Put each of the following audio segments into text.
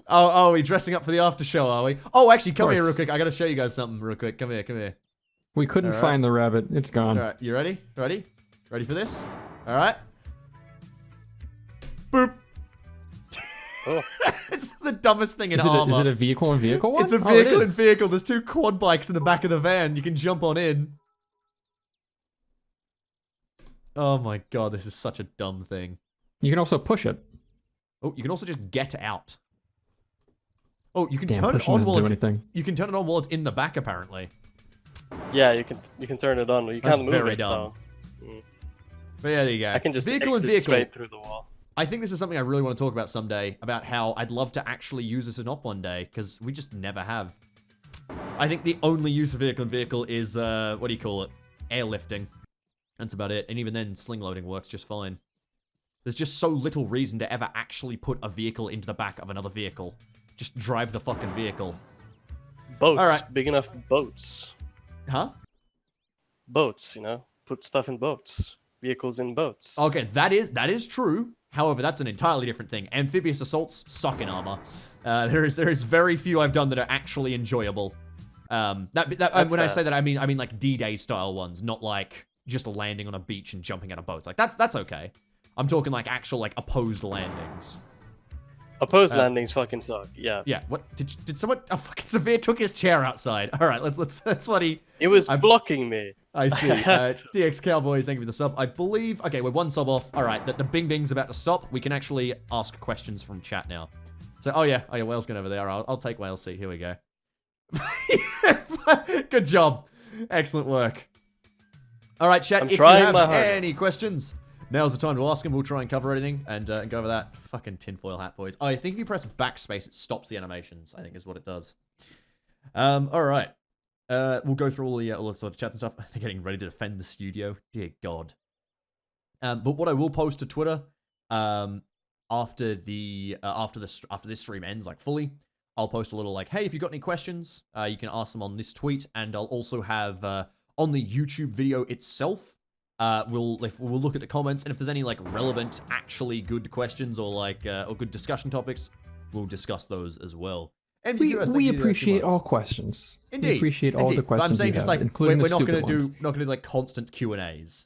Oh, we dressing up for the after show, are we? Oh, actually, come here real quick. I gotta show you guys something real quick. Come here. We couldn't find the rabbit. It's gone. All right, you ready? Ready for this? All right. Boop. Oh. It's the dumbest thing in Arma. Is it a vehicle and vehicle one? It's a vehicle and vehicle. There's 2 quad bikes in the back of the van. You can jump on in. Oh my god, this is such a dumb thing. You can also push it. Oh, you can also just get out. Oh, you can Damn, turn it on while you can turn it on while it's in the back, apparently. Yeah, you can turn it on. You can't move very it dumb. though. But yeah, there you go. I can just vehicle and exit vehicle. straight through the wall. I think this is something I really want to talk about someday, about how I'd love to actually use this in op one day, because we just never have. I think the only use for vehicle and vehicle is, what do you call it? Airlifting. That's about it. And even then, sling loading works just fine. There's just so little reason to ever actually put a vehicle into the back of another vehicle. Just drive the fucking vehicle. Boats. All right. Big enough boats. Huh? Boats, you know? Put stuff in boats. Vehicles in boats. Okay, that is true. However, that's an entirely different thing. Amphibious assaults suck in Arma. There is very few I've done that are actually enjoyable. When I say that, I mean like D-Day style ones, not like just landing on a beach and jumping out of boats. Like that's okay. I'm talking like actual like opposed landings. Opposed landings fucking suck. Yeah. Yeah. What did someone? Oh, fucking Severe took his chair outside. All right, let's. That's what he. It was blocking me. I see. DX Cowboys, thank you for the sub. I believe. Okay, we're 1 sub off. All right, the Bing Bing's about to stop. We can actually ask questions from chat now. So, oh yeah, Whale's going over there. I'll take Whale's seat. Here we go. Good job. Excellent work. All right, chat. If you have any questions, now's the time to ask them. We'll try and cover everything and go over that. Fucking tinfoil hat, boys. Oh, I think if you press backspace, it stops the animations, I think is what it does. All right. We'll go through all the sort of chats and stuff. They're getting ready to defend the studio. Dear God. But what I will post to Twitter after this stream ends, like fully, I'll post a little like, hey, if you've got any questions, you can ask them on this tweet, and I'll also have on the YouTube video itself. We'll look at the comments, and if there's any like relevant, actually good questions or like or good discussion topics, we'll discuss those as well. And we appreciate all questions. Indeed, we appreciate all the questions. But I'm saying just like including we're not going to do like constant Q&As,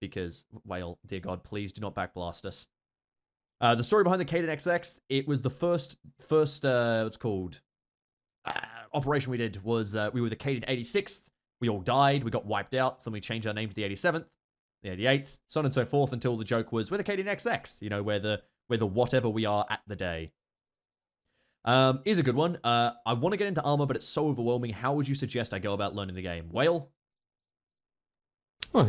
because Whale, dear God, please do not backblast us. The story behind the Kaden XX, it was the first what's called operation we did was we were the Kaden 86th. We all died, we got wiped out, so then we changed our name to the 87th, the 88th, so on and so forth, until the joke was, we're the Kaden XX, you know, we're the whatever we are at the day. Is a good one. I want to get into Arma, but it's so overwhelming. How would you suggest I go about learning the game? Whale? Oh,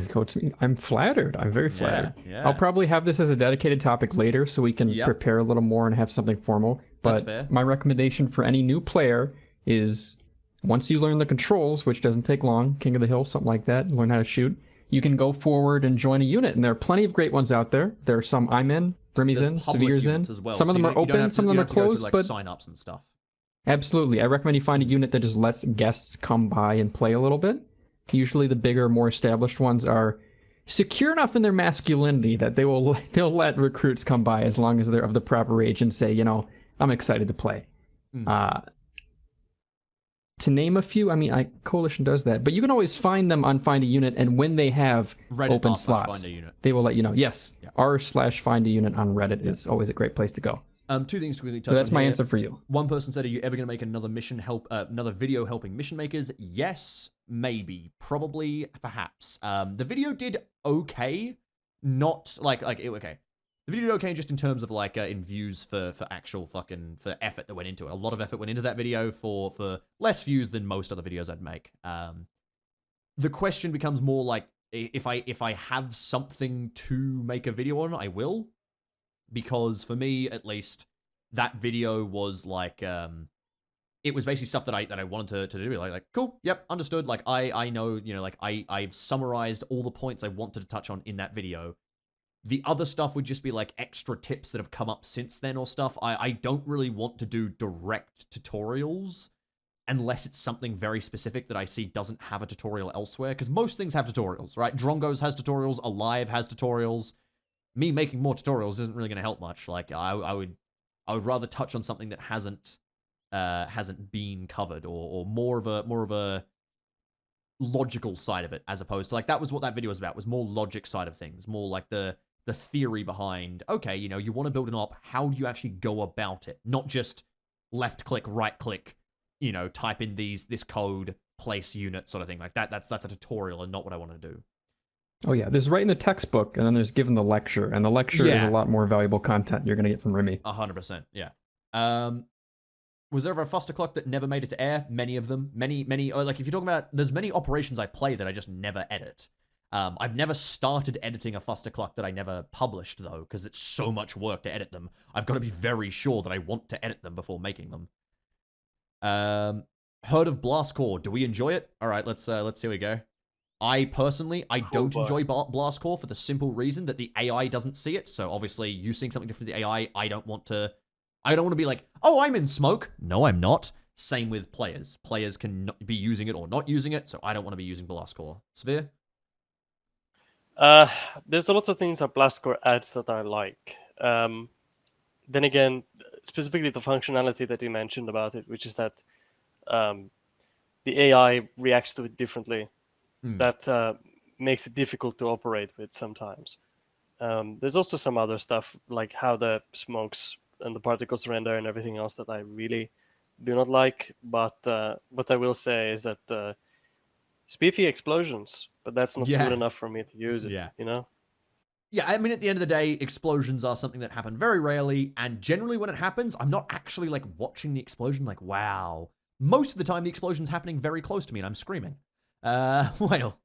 I'm flattered. I'm very flattered. Yeah. I'll probably have this as a dedicated topic later, so we can prepare a little more and have something formal. But that's fair. My recommendation for any new player is, once you learn the controls, which doesn't take long, King of the Hill, something like that, learn how to shoot, you can go forward and join a unit. And there are plenty of great ones out there. There are some I'm in, Rimmy's in, Severe's in. Well, some of them are open, some of them are closed, like but sign-ups and stuff. Absolutely. I recommend you find a unit that just lets guests come by and play a little bit. Usually the bigger, more established ones are secure enough in their masculinity that they'll let recruits come by as long as they're of the proper age and say, you know, I'm excited to play. To name a few, I mean, Coalition does that, but you can always find them on Find a Unit, and when they have open slots, they will let you know. Yes, r/find a unit on Reddit is always a great place to go. 2 things to quickly touch on. So that's my here. answer for you. One person said, are you ever going to make another another video helping mission makers? Yes, maybe, probably, perhaps. The video did okay, not okay. The video did okay just in terms of like in views for actual fucking for effort that went into it. A lot of effort went into that video for less views than most other videos I'd make. The question becomes more like, if I have something to make a video on, I will. Because for me, at least, that video was like, it was basically stuff that I wanted to do. Like, cool, yep, understood. Like, I know, you know, like, I've summarized all the points I wanted to touch on in that video. The other stuff would just be, like, extra tips that have come up since then or stuff. I don't really want to do direct tutorials unless it's something very specific that I see doesn't have a tutorial elsewhere. Because most things have tutorials, right? Drongos has tutorials, Alive has tutorials. Me making more tutorials isn't really going to help much. Like, I would I would rather touch on something that hasn't been covered, or more of a logical side of it, as opposed to, like, that was what that video was about, was more logic side of things, more like the theory behind, okay, you know, you want to build an op, how do you actually go about it? Not just left click, right click, you know, type in this code, place unit sort of thing. Like that's a tutorial and not what I want to do. Oh yeah, there's right in the textbook, and then there's given the lecture, and the lecture is a lot more valuable content you're gonna get from Rimmy. 100%, yeah. Was there ever a Fuster clock that never made it to air? Many of them. Many, like, if you're talking about, there's many operations I play that I just never edit. I've never started editing a Fuster clock that I never published, though, because it's so much work to edit them. I've got to be very sure that I want to edit them before making them. Heard of Blast Core. Do we enjoy it? All right, let's see how we go. I personally, don't enjoy Blast Core for the simple reason that the AI doesn't see it. So obviously, you seeing something different from the AI, I don't want to be like, oh, I'm in smoke. No, I'm not. Same with players. Players can be using it or not using it, so I don't want to be using Blast Core. Severe? There's a lot of things that Blast Core adds that I like. Then again, specifically the functionality that you mentioned about it, which is that the AI reacts to it differently. That makes it difficult to operate with sometimes. There's also some other stuff, like how the smokes and the particles render and everything else that I really do not like. But what I will say is that spiffy explosions, but that's not good enough for me to use it, you know? Yeah, I mean, at the end of the day, explosions are something that happen very rarely, and generally when it happens, I'm not actually, like, watching the explosion like, wow. Most of the time, the explosion's happening very close to me, and I'm screaming. Well.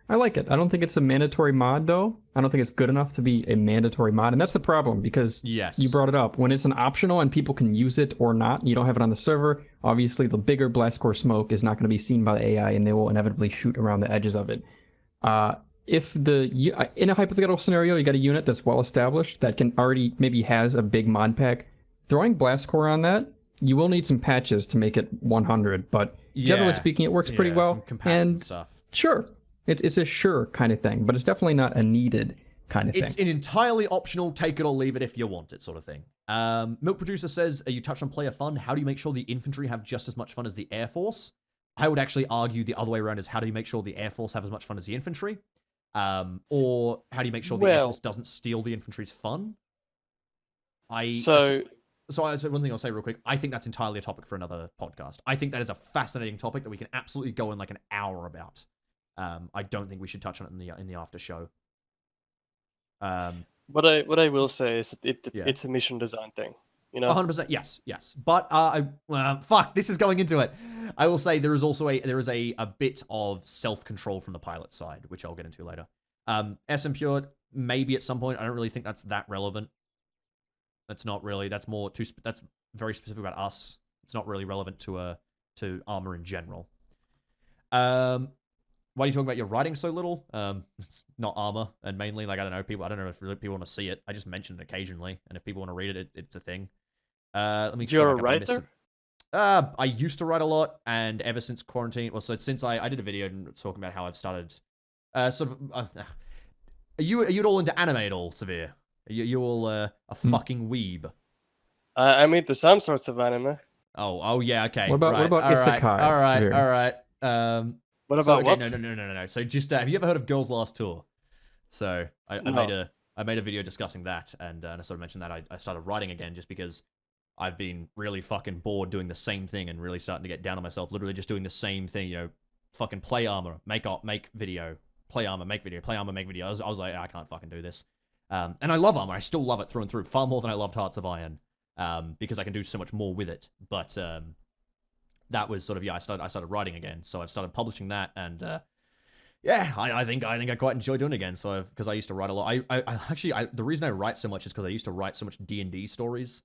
I like it. I don't think it's a mandatory mod, though. I don't think it's good enough to be a mandatory mod, and that's the problem, because you brought it up. When it's an optional and people can use it or not, you don't have it on the server, obviously the bigger Blast Core smoke is not going to be seen by the AI, and they will inevitably shoot around the edges of it. If in a hypothetical scenario, you got a unit that's well established that can already maybe has a big mod pack, throwing Blast Core on that, you will need some patches to make it 100, but generally speaking, it works pretty well. And stuff. Sure, it's a sure kind of thing, but it's definitely not a needed kind of thing. It's an entirely optional, take it or leave it if you want it sort of thing. Milk Producer says, you touched on player fun. How do you make sure the infantry have just as much fun as the Air Force? I would actually argue the other way around is how do you make sure the Air Force have as much fun as the infantry? Or how do you make sure the Air Force doesn't steal the infantry's fun? So one thing I'll say real quick, I think that's entirely a topic for another podcast. I think that is a fascinating topic that we can absolutely go in like an hour about. I don't think we should touch on it in the after show. What I will say is it's a mission design thing. You know, 100%. Yes. But fuck, this is going into it. I will say there is also a bit of self-control from the pilot side, which I'll get into later. SM Pure, maybe at some point. I don't really think that's that relevant. That's not really. That's very specific about us. It's not really relevant to Arma in general. Why are you talking about your writing so little? It's not Arma, and mainly, like, I don't know if people want to see it. I just mention it occasionally, and if people want to read it, it's a thing. Let me. You're a writer? I used to write a lot, and ever since quarantine, since I did a video talking about how I've started, are you at all into anime at all, Severe? Are you all a fucking weeb? I'm into some sorts of anime. Oh yeah, okay. What about isekai? All right. What about what? No. So just have you ever heard of Girls Last Tour? So I made a video discussing that, and I sort of mentioned that I started writing again just because I've been really fucking bored doing the same thing and really starting to get down on myself, literally just doing the same thing, you know, fucking play Arma, make video, play Arma, make video, play Arma, make video. I was like, I can't fucking do this. And I love Arma. I still love it through and through, far more than I loved Hearts of Iron, because I can do so much more with it. But that was sort of, I started writing again, so I've started publishing that, and I think I quite enjoy doing it again. So because I used to write a lot, I actually the reason I write so much is because I used to write so much D&D stories.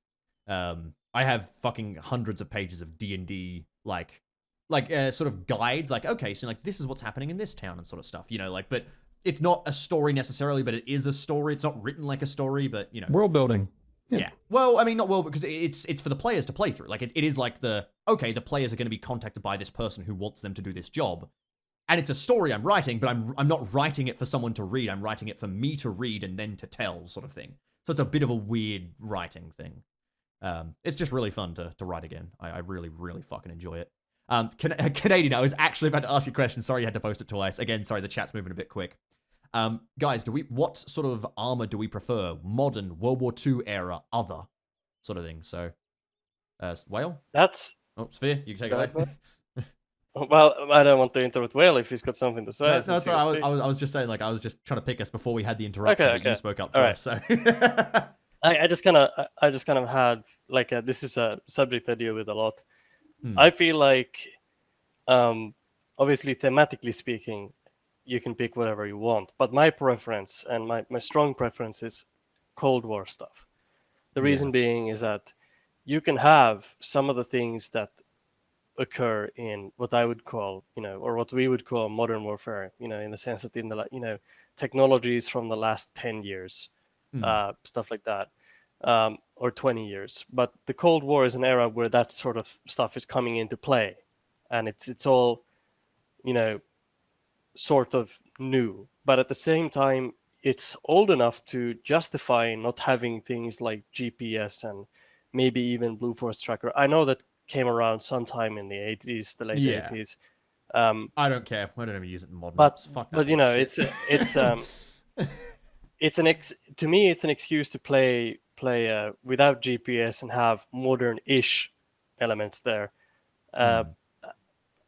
I have fucking hundreds of pages of D&D like sort of guides, like, okay, so like this is what's happening in this town and sort of stuff, you know, like, but it's not a story necessarily, but it is a story. It's not written like a story, but you know, world building. Yeah. Well, I mean, not well, because it's for the players to play through. Like, it is like the players are going to be contacted by this person who wants them to do this job. And it's a story I'm writing, but I'm not writing it for someone to read. I'm writing it for me to read and then to tell, sort of thing. So it's a bit of a weird writing thing. It's just really fun to write again. I really, really fucking enjoy it. Canadian, I was actually about to ask you a question. Sorry you had to post it twice. Again, sorry, the chat's moving a bit quick. Guys, what sort of armor do we prefer? Modern, World War II era, other sort of thing. So, Whale? That's... Oh, Sphere, you can take it away. Well, I don't want to interrupt Whale if he's got something to say. No, that's right. I was just saying, like, I was just trying to pick us before we had the interruption, but you spoke up first. So, I just kind of had like this is a subject I deal with a lot. I feel like, obviously, thematically speaking, you can pick whatever you want, but my preference and my strong preference is Cold War stuff. The reason being is that you can have some of the things that occur in what I would call, or what we would call modern warfare, in the sense that in the, technologies from the last 10 years, stuff like that, or 20 years. But the Cold War is an era where that sort of stuff is coming into play, and it's all, sort of new. But at the same time, it's old enough to justify not having things like GPS and maybe even Blue Force Tracker. I know that came around sometime in the 80s, the late 80s. I don't care. I don't even use it in modern. But Fuck that to me it's an excuse to play without GPS and have modern-ish elements there,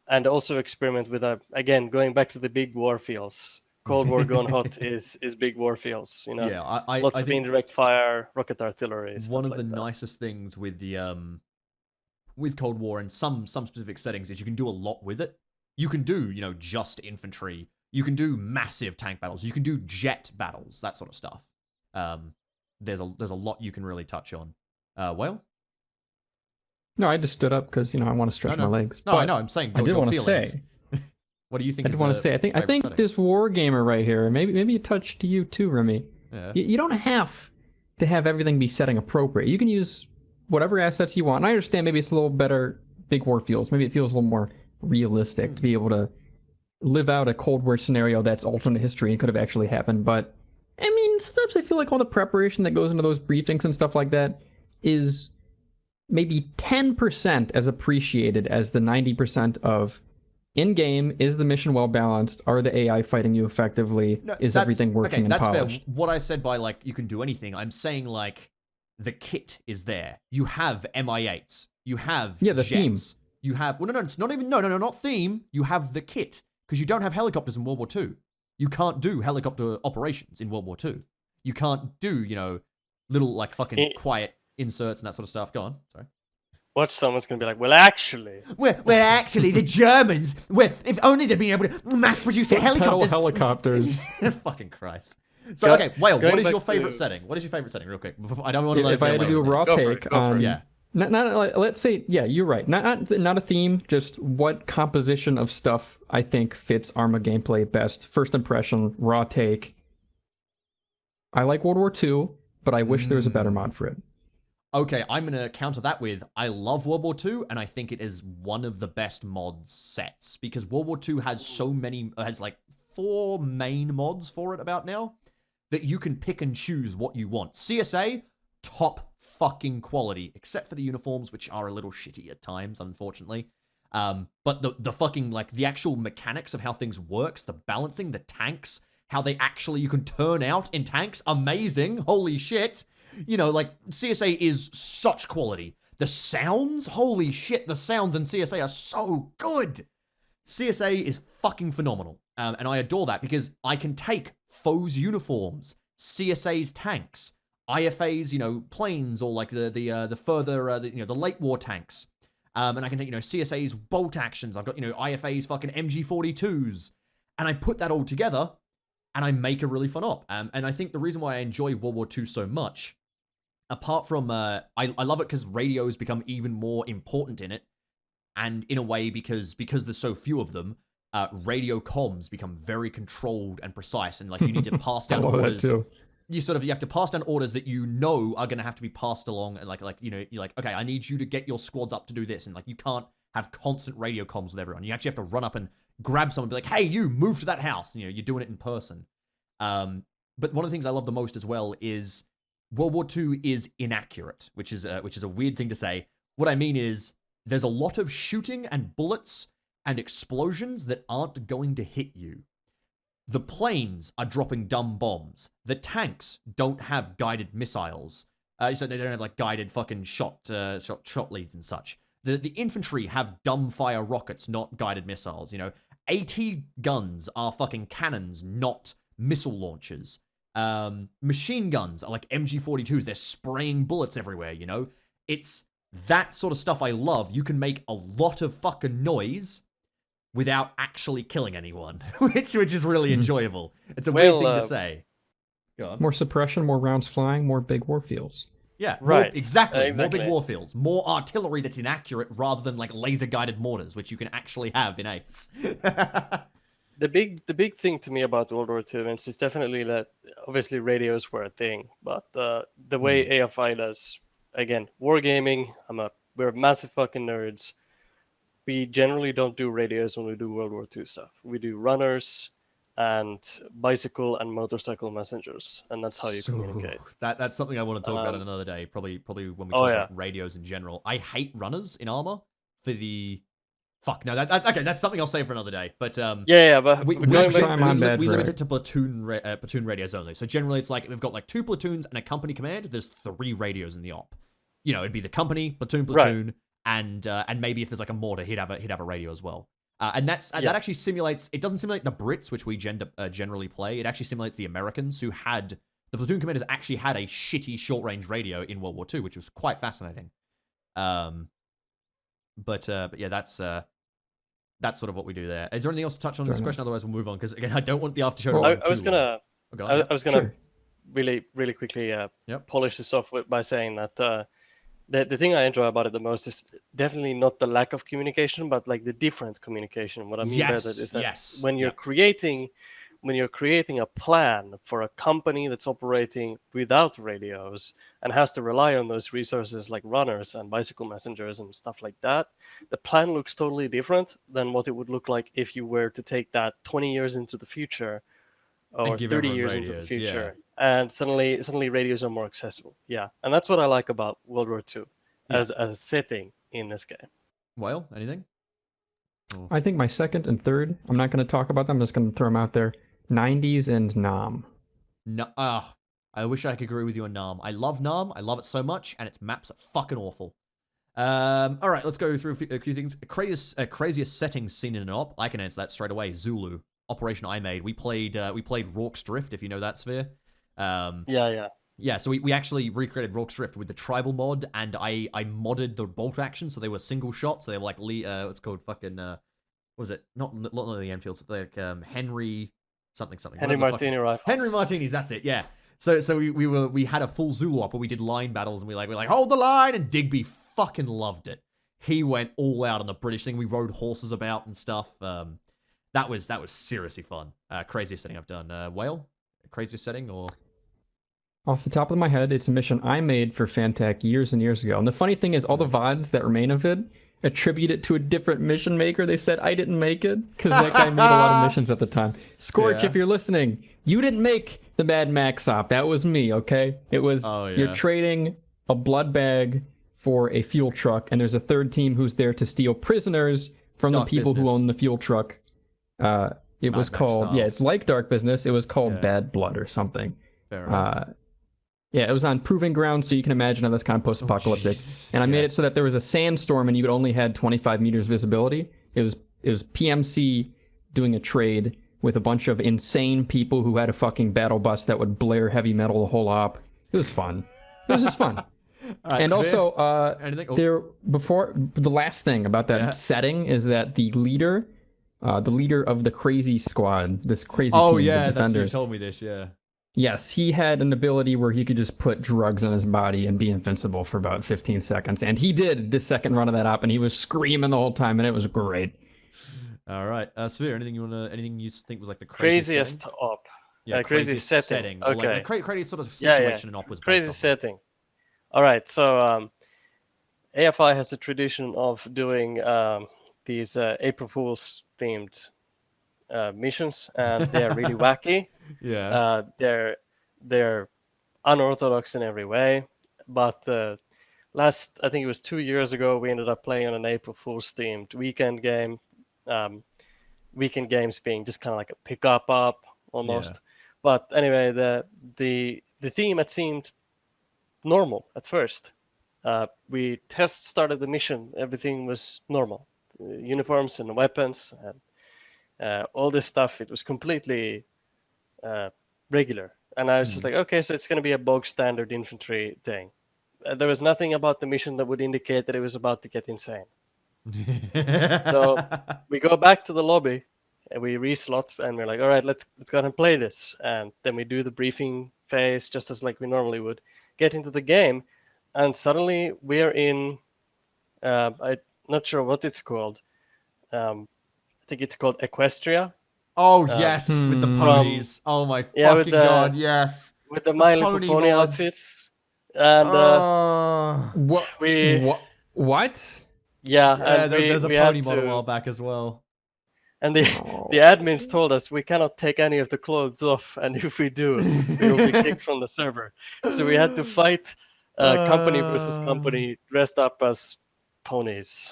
and also experiment with again, going back to the big war fields. Cold War gone hot is big war fields. Lots of indirect fire, rocket artillery. One of the nicest things with the with Cold War in some specific settings is you can do a lot with it. You can do, just infantry. You can do massive tank battles. You can do jet battles, that sort of stuff. There's a lot you can really touch on. Whale? No, I just stood up because I want to stretch my legs. No, I know. I'm saying. I did want to say. What do you think? I did want to say. I think this war gamer right here. Maybe it touched you too, Rimmy. Yeah. You don't have to have everything be setting appropriate. You can use whatever assets you want. And I understand maybe it's a little better big war feels. Maybe it feels a little more realistic to be able to live out a Cold War scenario that's alternate history and could have actually happened. But I mean, sometimes I feel like all the preparation that goes into those briefings and stuff like that is maybe 10% as appreciated as the 90% of in-game. Is the mission well balanced? Are the AI fighting you effectively? Is everything working and polished? Fair. What I said by, like, you can do anything, I'm saying, like, the kit is there. You have MI8s. You have the jets. theme. You have... Well, no, it's not even... No, not theme. You have the kit. Because you don't have helicopters in World War II. You can't do helicopter operations in World War II. You can't do, little, like, fucking quiet inserts and that sort of stuff. Go on. Sorry. Watch, someone's going to be like, well, actually, the Germans, if only they'd been able to mass produce the helicopters. Fucking Christ. So, okay, Whale, what is your favorite setting? What is your favorite setting, real quick? I don't want to let if I had to do a raw take on... Yeah. Not let's say, you're right. Not a theme, just what composition of stuff I think fits Arma gameplay best. First impression, raw take. I like World War II, but I wish there was a better mod for it. Okay, I'm going to counter that with, I love World War II, and I think it is one of the best mod sets, because World War II has like 4 main mods for it about now, that you can pick and choose what you want. CSA, top fucking quality, except for the uniforms, which are a little shitty at times, unfortunately. But the fucking, like, the actual mechanics of how things works, the balancing, the tanks, how they actually, you can turn out in tanks, amazing, holy shit. Like, CSA is such quality. The sounds, holy shit, the sounds in CSA are so good. CSA is fucking phenomenal. And I adore that because I can take foes' uniforms, CSA's tanks, IFA's, planes, or like the further, the late war tanks. And I can take, CSA's bolt actions. I've got, IFA's fucking MG42s. And I put that all together and I make a really fun op. And I think the reason why I enjoy World War II so much, apart from, I love it because radios become even more important in it. And in a way, because there's so few of them, radio comms become very controlled and precise. And like, you need to pass down orders. You have to pass down orders that are going to have to be passed along. And you're like, okay, I need you to get your squads up to do this. And like, you can't have constant radio comms with everyone. You actually have to run up and grab someone and be like, hey, you move to that house. You're doing it in person. But one of the things I love the most as well is World War II is inaccurate, which is a weird thing to say. What I mean is there's a lot of shooting and bullets and explosions that aren't going to hit you. The planes are dropping dumb bombs. The tanks don't have guided missiles. So they don't have like guided fucking shot leads and such. The infantry have dumb fire rockets, not guided missiles. You know, AT guns are fucking cannons, not missile launchers. Machine guns are like MG42s. They're spraying bullets everywhere. You know, it's that sort of stuff I love. You can make a lot of fucking noise without actually killing anyone, which is really enjoyable. It's a weird thing to say. Go on. More suppression, more rounds flying, more big warfields. Yeah, right. Exactly. More big warfields, more artillery that's inaccurate rather than like laser-guided mortars, which you can actually have in Ace. The big thing to me about World War II is definitely that obviously radios were a thing, but the way AFI does, again, wargaming. We're massive fucking nerds. We generally don't do radios when we do World War II stuff. We do runners and bicycle and motorcycle messengers, and that's how you communicate. That's something I want to talk about another day. Probably when we talk about radios in general. I hate runners in Arma for the. Fuck no, okay. That's something I'll say for another day. But but we limit it to platoon radios only. So generally, it's like we've got like 2 platoons and a company command. There's 3 radios in the op. You know, it'd be the company, platoon, right. and maybe if there's like a mortar, he'd have a radio as well. And that actually simulates. It doesn't simulate the Brits, which we generally play. It actually simulates the Americans, who had the platoon commanders actually had a shitty short range radio in World War II, which was quite fascinating. But yeah, that's sort of what we do there. Is there anything else to touch on this question? Otherwise, we'll move on because again, I don't want the after show to run too long. I was gonna really quickly polish this off by saying that the thing I enjoy about it the most is definitely not the lack of communication, but like the different communication. What I mean by that is that when you're creating a plan for a company that's operating without radios and has to rely on those resources like runners and bicycle messengers and stuff like that, the plan looks totally different than what it would look like if you were to take that 20 years into the future or 30 years into the future, and suddenly radios are more accessible. Yeah, and that's what I like about World War II as a setting in this game. Well, anything? I think my second and third, I'm not going to talk about them. I'm just going to throw them out there. 90s and Nam. No, I wish I could agree with you on Nam. I love Nam. I love it so much, and its maps are fucking awful. All right, let's go through a few things. Craziest settings seen in an op. I can answer that straight away. Zulu. Operation I made. We played Rorke's Drift, if you know that sphere. Yeah, so we actually recreated Rorke's Drift with the tribal mod, and I modded the bolt action so they were single shot, so they were like what's called fucking what was it? Not the Enfields, like Henry something. Henry Martini rifles. Henry Martinis, that's it. Yeah. So we had a full Zulu op where we did line battles, and we're like hold the line, and Digby fucking loved it. He went all out on the British thing. We rode horses about and stuff. That was seriously fun. Craziest setting I've done. Whale? Craziest setting or? Off the top of my head, it's a mission I made for Fantech years and years ago. And the funny thing is, all the VODs that remain of it attribute it to a different mission maker. They said I didn't make it because that guy made a lot of missions at the time. Scorch, if you're listening, you didn't make the Mad Max op. That was me, okay? It was you're trading a blood bag for a fuel truck, and there's a third team who's there to steal prisoners from the people who own the fuel truck. It was called, it's like Dark Business. It was called Bad Blood or something. Fair enough. Yeah, it was on Proving Ground, so you can imagine how that's kind of post-apocalyptic. And I made it so that there was a sandstorm and you only had 25 meters visibility. It was PMC doing a trade with a bunch of insane people who had a fucking battle bus that would blare heavy metal the whole op. It was fun. It was just fun. And also, before the last thing about that setting is that the leader of the crazy squad, this crazy team, the Defenders. That's you told me this, Yes, he had an ability where he could just put drugs on his body and be invincible for about 15 seconds. And he did the second run of that op, and he was screaming the whole time, and it was great. All right. Sphere, anything you think was like the craziest op? Yeah, craziest setting. Okay. Like the craziest sort of situation an op was crazy setting. All right, so AFI has a tradition of doing these April Fool's themed missions, and they're really wacky. Yeah. They're unorthodox in every way. But I think it was 2 years ago, we ended up playing on an April Fool's themed weekend game. Um, Weekend games being just kind of like a pick up almost. But anyway, the theme had seemed normal at first. We started the mission, everything was normal. Uniforms and weapons and all this stuff, it was completely regular. And I was just like, okay, so it's going to be a bog standard infantry thing. There was nothing about the mission that would indicate that it was about to get insane. So we go back to the lobby and we reslot and we're like, all right, let's go ahead and play this. And then we do the briefing phase just as like we normally would, get into the game, and suddenly we're in I'm not sure what it's called. I think it's called Equestria. Oh yes, with the ponies. Oh my fucking god, yes. With the My Little Pony outfits. And what? What? Yeah, and there's a pony mod a while back as well. And the admins told us we cannot take any of the clothes off, and if we do, we will be kicked from the server. So we had to fight company versus company dressed up as ponies.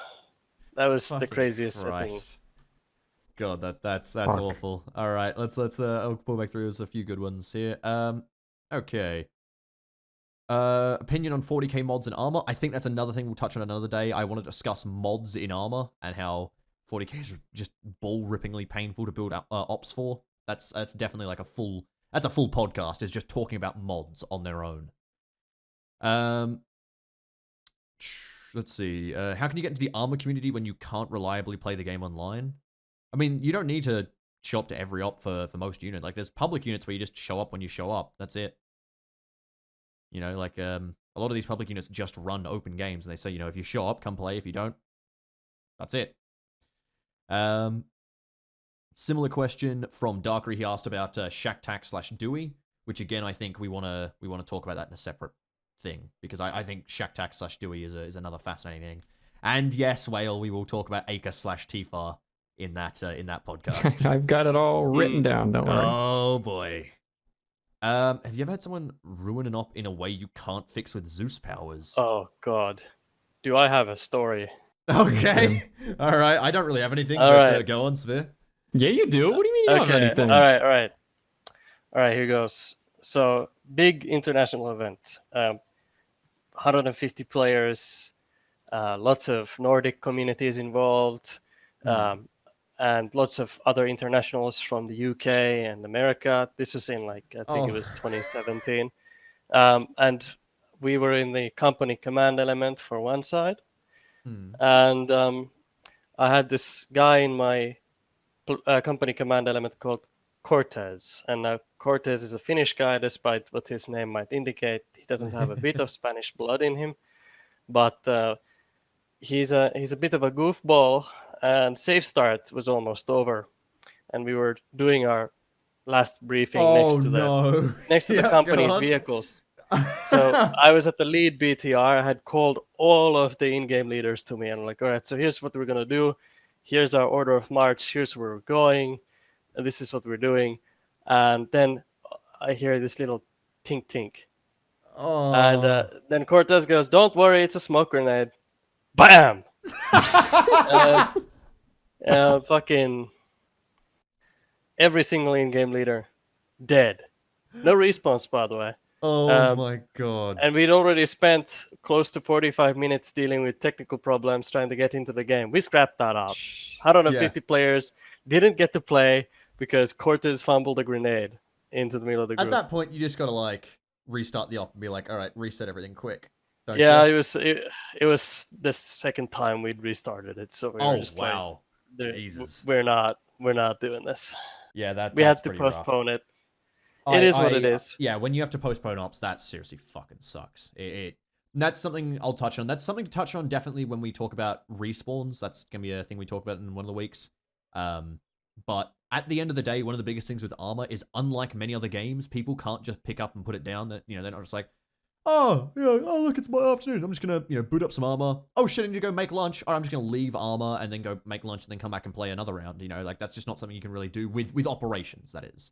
That was the craziest setting. God, that's awful. All right, let's I'll pull back through. There's a few good ones here. Okay. Opinion on 40k mods in Arma. I think that's another thing we'll touch on another day. I want to discuss mods in Arma and how 40k is just ball-rippingly painful to build ops for. That's definitely like a full podcast, is just talking about mods on their own. Let's see. How can you get into the Arma community when you can't reliably play the game online? I mean, you don't need to show up to every op for most units. Like, there's public units where you just show up when you show up. That's it. You know, like, a lot of these public units just run open games, and they say, you know, if you show up, come play. If you don't, that's it. Similar question from Darkery. He asked about Shaktak/Dewey, which again, I think we want to talk about that in a separate thing, because I think Shaktak/Dewey is another fascinating thing. And yes, Whale, we will talk about Acre/Tifar in that podcast. I've got it all written down. Don't worry. Oh boy. Have you ever had someone ruin an op in a way you can't fix with Zeus powers? Oh god, do I have a story? Okay, all right. I don't really have anything. Go on, Sphere. Yeah, you do. What do you mean you don't have anything? All right. Here goes. So big international event, 150 players, lots of Nordic communities involved. And lots of other internationals from the UK and America. This was in I think it was 2017. And we were in the company command element for one side. And I had this guy in my company command element called Cortez. And now Cortez is a Finnish guy, despite what his name might indicate. He doesn't have a bit of Spanish blood in him. But he's a bit of a goofball. And Safe Start was almost over, and we were doing our last briefing next to the company's vehicles. So I was at the lead BTR. I had called all of the in-game leaders to me, and I'm like, all right, so here's what we're gonna do. Here's our order of march. Here's where we're going. And this is what we're doing. And then I hear this little tink tink. And then Cortez goes, "Don't worry, it's a smoke grenade." Bam! Fucking every single in-game leader dead. No response, by the way. Oh my god. And we'd already spent close to 45 minutes dealing with technical problems trying to get into the game. We scrapped that out. 150 players didn't get to play because Cortez fumbled a grenade into the middle of the group. At that point, you just gotta restart the op and be like, all right, reset everything quick. It was the second time we'd restarted it, so we were just wow. Jesus. We're not doing this. Yeah, we had to postpone it. It is what it is. Yeah, when you have to postpone ops, that seriously fucking sucks. That's something I'll touch on. That's something to touch on definitely when we talk about respawns. That's gonna be a thing we talk about in one of the weeks. But at the end of the day, one of the biggest things with Arma is, unlike many other games, people can't just pick up and put it down. That they're not just like, oh look, it's my afternoon. I'm just gonna boot up some Arma. Oh shit, I need to go make lunch. Or I'm just gonna leave Arma and then go make lunch and then come back and play another round. That's just not something you can really do with operations. That is,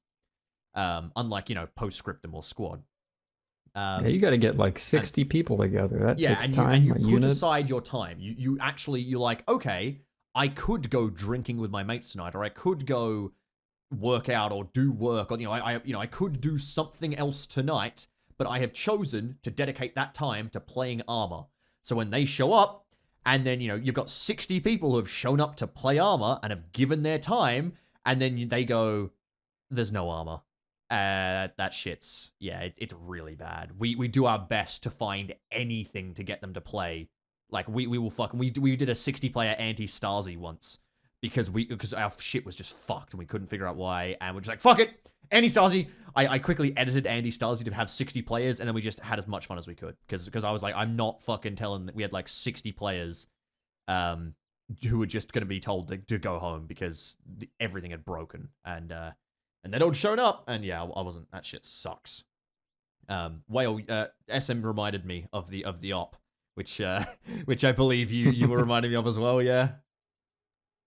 unlike postscriptum or squad. Yeah, you got to get like 60 people together. That takes time. And you a put unit. aside your time. You're like, okay, I could go drinking with my mates tonight, or I could go work out or do work, or I could do something else tonight, but I have chosen to dedicate that time to playing Arma. So when they show up, and then you've got 60 people who have shown up to play Arma and have given their time, and then they go, "There's no Arma." That shit's it's really bad. We do our best to find anything to get them to play. Like we did a 60-player anti-Stasi once because our shit was just fucked and we couldn't figure out why, and we're just like, fuck it, anti-Stasi. I quickly edited anti-Stasi to have 60 players, and then we just had as much fun as we could because I was like, I'm not fucking telling that we had like 60 players who were just going to be told to go home because everything had broken, and they'd all shown up, and I wasn't. That shit sucks. Whale, SM reminded me of the op, which I believe you were reminding me of as well. Yeah.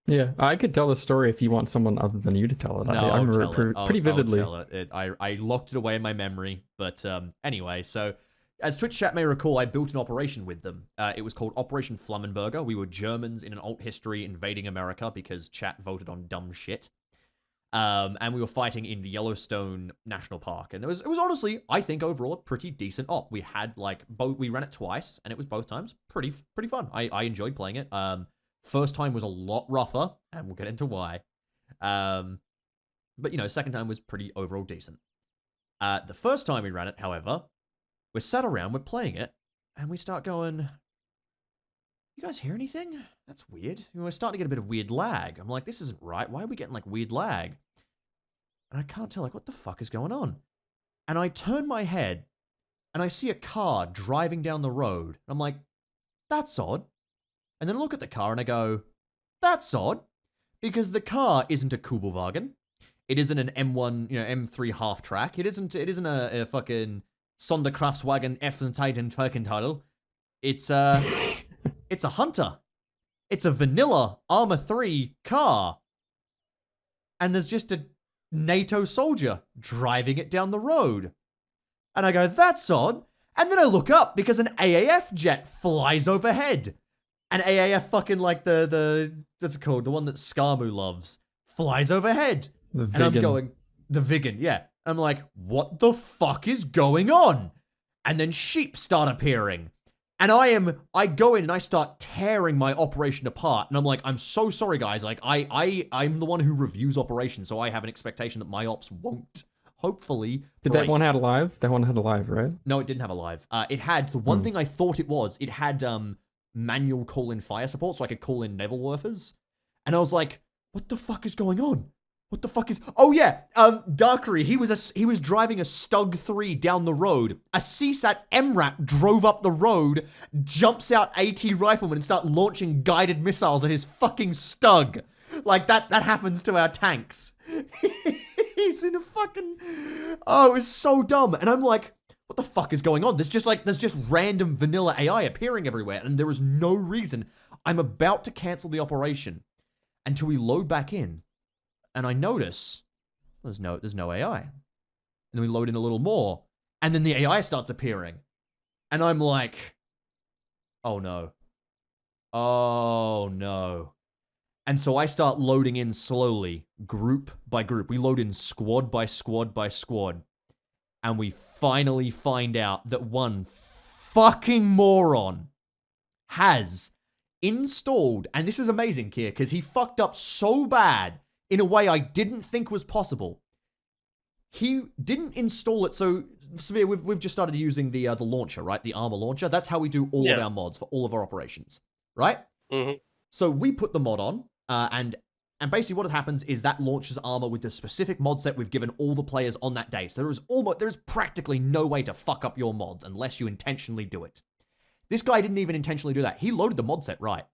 Yeah, I could tell the story if you want someone other than you to tell it. No, I remember it pretty vividly. I'll tell it. I locked it away in my memory, but anyway, so as Twitch chat may recall, I built an operation with them. It was called Operation Flammenberger. We were Germans in an alt history invading America because chat voted on dumb shit. And we were fighting in the Yellowstone National Park, and it was honestly, I think overall, a pretty decent op. We had we ran it twice, and it was both times pretty fun. I enjoyed playing it. First time was a lot rougher, and we'll get into why. But second time was pretty overall decent. The first time we ran it, however, we're sat around, we're playing it, and we start going, "You guys hear anything? That's weird." We're starting to get a bit of weird lag. I'm like, this isn't right. Why are we getting weird lag? And I can't tell, what the fuck is going on? And I turn my head, and I see a car driving down the road. And I'm like, that's odd. And then I look at the car, and I go, that's odd. Because the car isn't a Kubelwagen. It isn't an M1, M3 half-track. It isn't a fucking Sonderkraftswagen F-Titan Verkentitel. It's a Hunter. It's a vanilla Arma 3 car. And there's just a NATO soldier driving it down the road. And I go, that's odd. And then I look up because an AAF jet flies overhead. An AAF fucking the what's it called? The one that Skarmu loves. Flies overhead. The And I'm going, the Viggen, yeah. I'm like, what the fuck is going on? And then sheep start appearing. And I go in and I start tearing my operation apart. And I'm like, I'm so sorry, guys. I'm the one who reviews operations, so I have an expectation that my ops won't, hopefully, Did break. that one have a live? That one had a live, right? No, it didn't have a live. It had, the one thing I thought it had manual call-in fire support, so I could call in Nebelwerfers. And I was like, what the fuck is going on? What the fuck is... Oh, yeah. Darkery, he was driving a Stug 3 down the road. A CSAT MRAP drove up the road, jumps out AT rifleman and start launching guided missiles at his fucking Stug. That happens to our tanks. He's in a fucking... Oh, it was so dumb. And I'm like, what the fuck is going on? There's just random vanilla AI appearing everywhere, and there is no reason. I'm about to cancel the operation until we load back in. And I notice there's no AI. And then we load in a little more, and then the AI starts appearing. And I'm like, oh no. Oh no. And so I start loading in slowly, group by group. We load in squad by squad by squad. And we finally find out that one fucking moron has installed, and this is amazing, Kier, because he fucked up so bad in a way I didn't think was possible. He didn't install it, so Severe, we've just started using the launcher, right? The Arma launcher. That's how we do all of our mods for all of our operations, right? Mm-hmm. So we put the mod on, and basically what happens is that launches Arma with the specific mod set we've given all the players on that day. So there's practically no way to fuck up your mods unless you intentionally do it. This guy didn't even intentionally do that. He loaded the mod set right.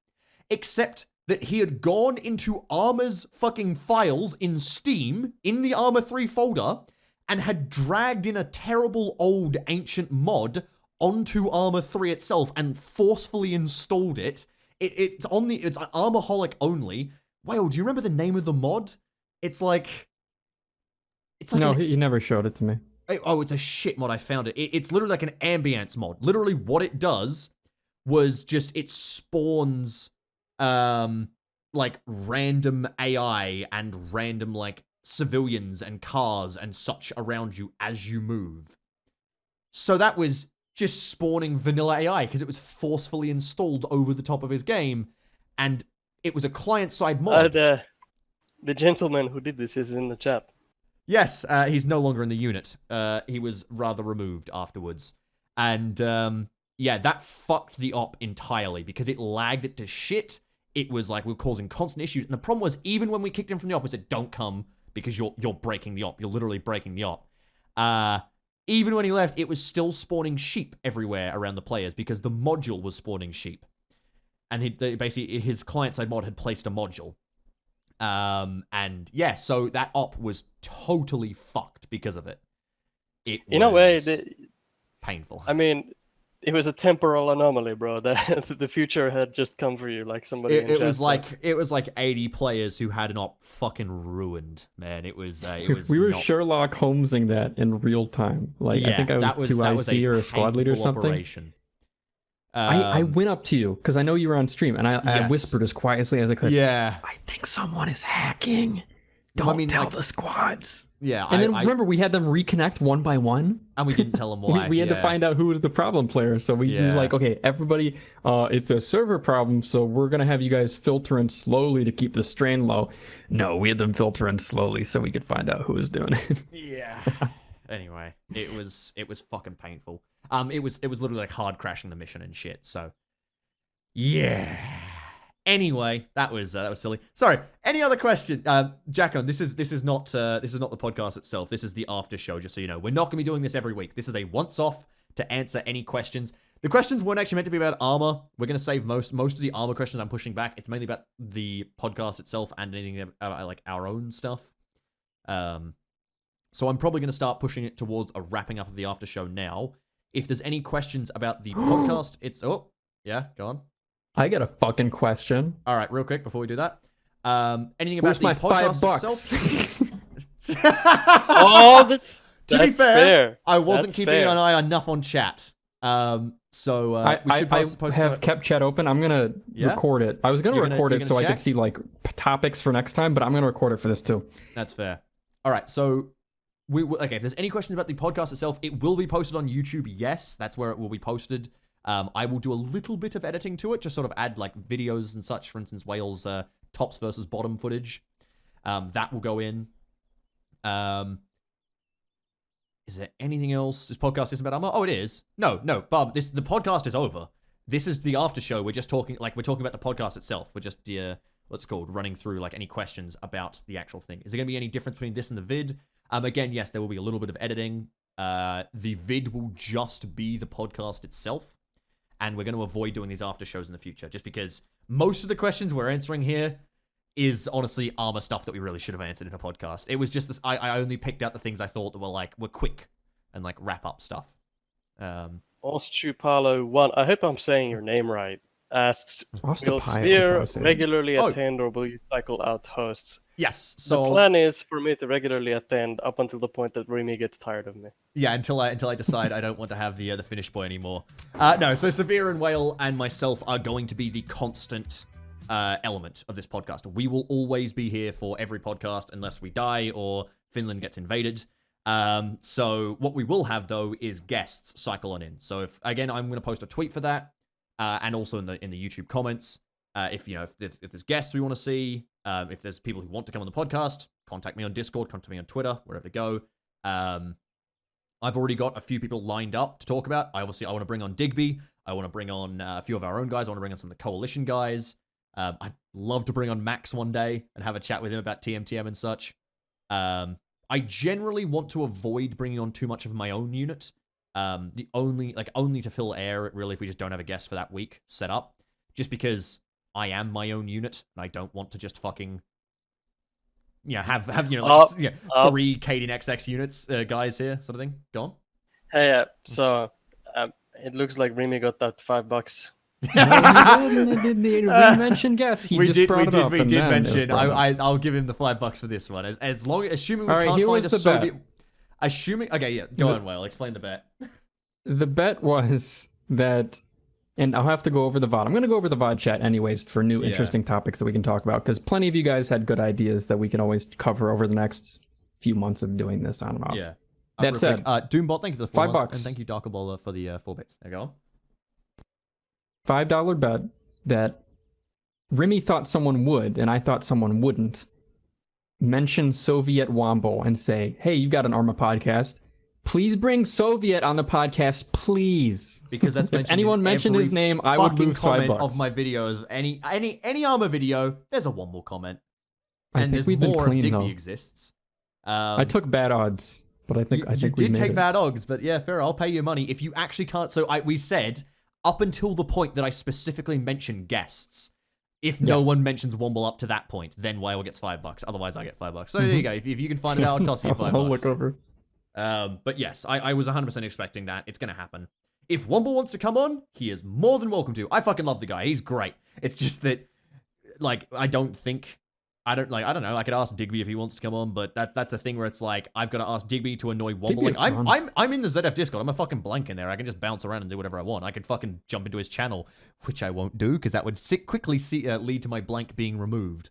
Except that he had gone into Arma's fucking files in Steam, in the Arma 3 folder, and had dragged in a terrible old ancient mod onto Arma 3 itself and forcefully installed it. It's Armaholic only. Whale, do you remember the name of the mod? It's like no, he never showed it to me. Oh, it's a shit mod. I found it. It's literally like an ambience mod. Literally, what it does was just it spawns like random AI and random like civilians and cars and such around you as you move. So that was just spawning vanilla AI because it was forcefully installed over the top of his game, and it was a client-side mod. The gentleman who did this is in the chat. Yes, he's no longer in the unit. He was rather removed afterwards. And, yeah, that fucked the op entirely because it lagged it to shit. It was like we were causing constant issues. And the problem was, even when we kicked him from the op, we said, don't come because you're breaking the op. You're literally breaking the op. Even when he left, it was still spawning sheep everywhere around the players because the module was spawning sheep. And basically, his client-side mod had placed a module. And yeah, so that op was totally fucked because of it. It was in a way, painful. I mean, it was a temporal anomaly, bro. The future had just come for you, like somebody. It was like 80 players who had an op fucking ruined, man. It was. We were Sherlock Holmesing that in real time. Like I think I was 2IC or a squad leader or something. Operation. I went up to you because I know you were on stream, and I whispered as quietly as I could. Yeah. I think someone is hacking. Don't tell the squads. Yeah. And then remember, we had them reconnect one by one. And we didn't tell them why. we had to find out who was the problem player. So we was like, okay, everybody, it's a server problem, so we're going to have you guys filter in slowly to keep the strain low. No, we had them filter in slowly so we could find out who was doing it. Yeah. Anyway, it was fucking painful. It was literally like hard crashing the mission and shit. So, yeah. Anyway, that was silly. Sorry. Any other question, Jackon? This is not the podcast itself. This is the after show. Just so you know, we're not gonna be doing this every week. This is a once off to answer any questions. The questions weren't actually meant to be about Arma. We're gonna save most of the Arma questions. I'm pushing back. It's mainly about the podcast itself and anything about like our own stuff. So I'm probably going to start pushing it towards a wrapping up of the after show now. If there's any questions about the podcast, it's... Oh, yeah, go on. I got a fucking question. All right, real quick, before we do that. Anything about Where's the my podcast itself? Oh, that's to be fair, I wasn't That's keeping fair. an eye enough on chat. So we should I post have kept chat open. I'm gonna record it. I was gonna record it so I could see like topics for next time, but I'm gonna record it for this too. That's fair. All right, so... Okay, if there's any questions about the podcast itself, it will be posted on YouTube. Yes, that's where it will be posted. I will do a little bit of editing to it, just sort of add like videos and such. For instance, Wales tops versus bottom footage. That will go in. Is there anything else? This podcast isn't about Arma? Oh, it is. No, Bob. The podcast is over. This is the after show. We're just talking about the podcast itself. We're just what's it called, running through like any questions about the actual thing. Is there gonna be any difference between this and the vid? Again, yes, there will be a little bit of editing. The vid will just be the podcast itself. And we're going to avoid doing these after shows in the future. Just because most of the questions we're answering here is honestly Arma stuff that we really should have answered in a podcast. It was just this, I only picked out the things I thought that were quick and like wrap up stuff. Ostupalo1, I hope I'm saying your name right, asks, will Sphere regularly attend or will you cycle out hosts? Yes. So the plan is for me to regularly attend up until the point that Rimmy gets tired of me. Yeah, until I decide I don't want to have the finish boy anymore. No, so Severe and Whale and myself are going to be the constant element of this podcast. We will always be here for every podcast unless we die or Finland gets invaded. So what we will have though is guests cycle on in. So if again I'm going to post a tweet for that, and also in the YouTube comments. If there's guests we want to see, if there's people who want to come on the podcast, contact me on Discord, contact me on Twitter, wherever to go. I've already got a few people lined up to talk about. I want to bring on Digby. I want to bring on a few of our own guys. I want to bring on some of the Coalition guys. I'd love to bring on Max one day and have a chat with him about TMTM and such. I generally want to avoid bringing on too much of my own unit. Only to fill air, really, if we just don't have a guest for that week set up. Just because I am my own unit, and I don't want to just fucking, have 3 Kaden XX units, guys here, sort of thing. Go on. Hey, so it looks like Rimmy got that $5. We mentioned guests. We did mention. I'll give him the $5 for this one. Assuming we can't find a Soviet. assuming. Okay, yeah, go on, Whale. Explain the bet. The bet was that, and I'll have to go over the VOD. I'm going to go over the VOD chat anyways for new interesting topics that we can talk about, because plenty of you guys had good ideas that we can always cover over the next few months of doing this on and off. Yeah. That said, Doombot, thank you for the $4 $5, and thank you Darkabola for the 4 bits. There you go. $5 bet that Rimmy thought someone would, and I thought someone wouldn't, mention Soviet Womble and say, hey, you got an Arma podcast. Please bring Soviet on the podcast, please. Because that's if anyone mentioned his name, I would lose $5 of my videos. Any Arma video, there's a Womble comment. I And think there's we've been more clean, if Digby though. exists. I took bad odds, but I think you we did made take it. bad odds, but yeah, fair. I'll pay you money if you actually can't. So we said up until the point that I specifically mentioned guests. If no one mentions Womble up to that point, then Whale gets $5. Otherwise, I get $5. So there you go. If you can find it out, I'll toss you $5. I'll look over. But yes, I was 100% expecting that. It's gonna happen. If Womble wants to come on, he is more than welcome to. I fucking love the guy. He's great. It's just that, like, I don't know. I could ask Digby if he wants to come on, but that's the thing where it's like I've got to ask Digby to annoy Womble. Like, I'm in the ZF Discord. I'm a fucking blank in there. I can just bounce around and do whatever I want. I could fucking jump into his channel, which I won't do because that would quickly lead to my blank being removed.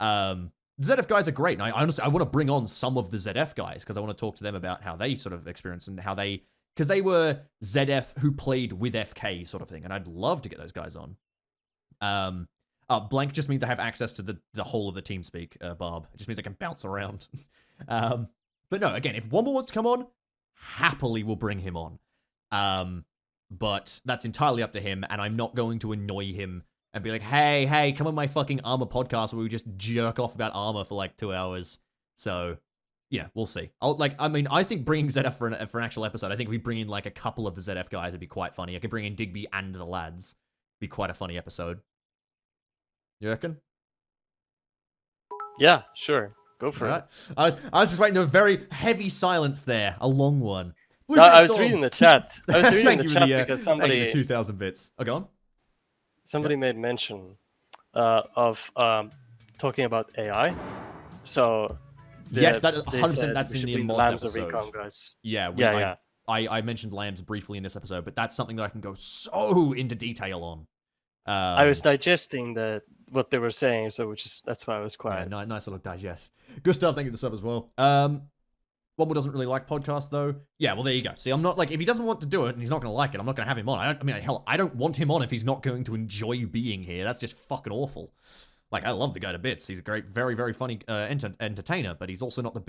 ZF guys are great, and I honestly want to bring on some of the ZF guys because I want to talk to them about how they sort of experience and how because they were ZF who played with FK sort of thing, and I'd love to get those guys on. Blank just means I have access to the whole of the TeamSpeak, Barb. It just means I can bounce around. But no, again, if Womble wants to come on, happily we'll bring him on. But that's entirely up to him, and I'm not going to annoy him and be like, hey, come on my fucking Arma podcast where we just jerk off about Arma for like 2 hours. So, yeah, we'll see. I think bringing ZF for an actual episode, I think if we bring in like a couple of the ZF guys, it'd be quite funny. I could bring in Digby and the lads. It'd be quite a funny episode. You reckon? Yeah, sure. Go for it. I was just waiting for a very heavy silence there. A long one. No, I was reading the chat. I was reading the chat because somebody... Thank you, 2,000 bits. Oh, go on. Somebody made mention of talking about AI. So yes, that 100%. That's in the mod episode. Recon guys. Yeah, I mentioned lambs briefly in this episode, but that's something that I can go so into detail on. I was digesting what they were saying, so that's why I was quiet. Yeah, nice little digest. Gustav, thank you for the sub as well. Womble doesn't really like podcasts, though. Yeah, well, there you go. See, I'm not, like, if he doesn't want to do it and he's not going to like it, I'm not going to have him on. Hell, I don't want him on if he's not going to enjoy being here. That's just fucking awful. Like, I love the guy to bits. He's a great, very, very funny entertainer, but he's also not the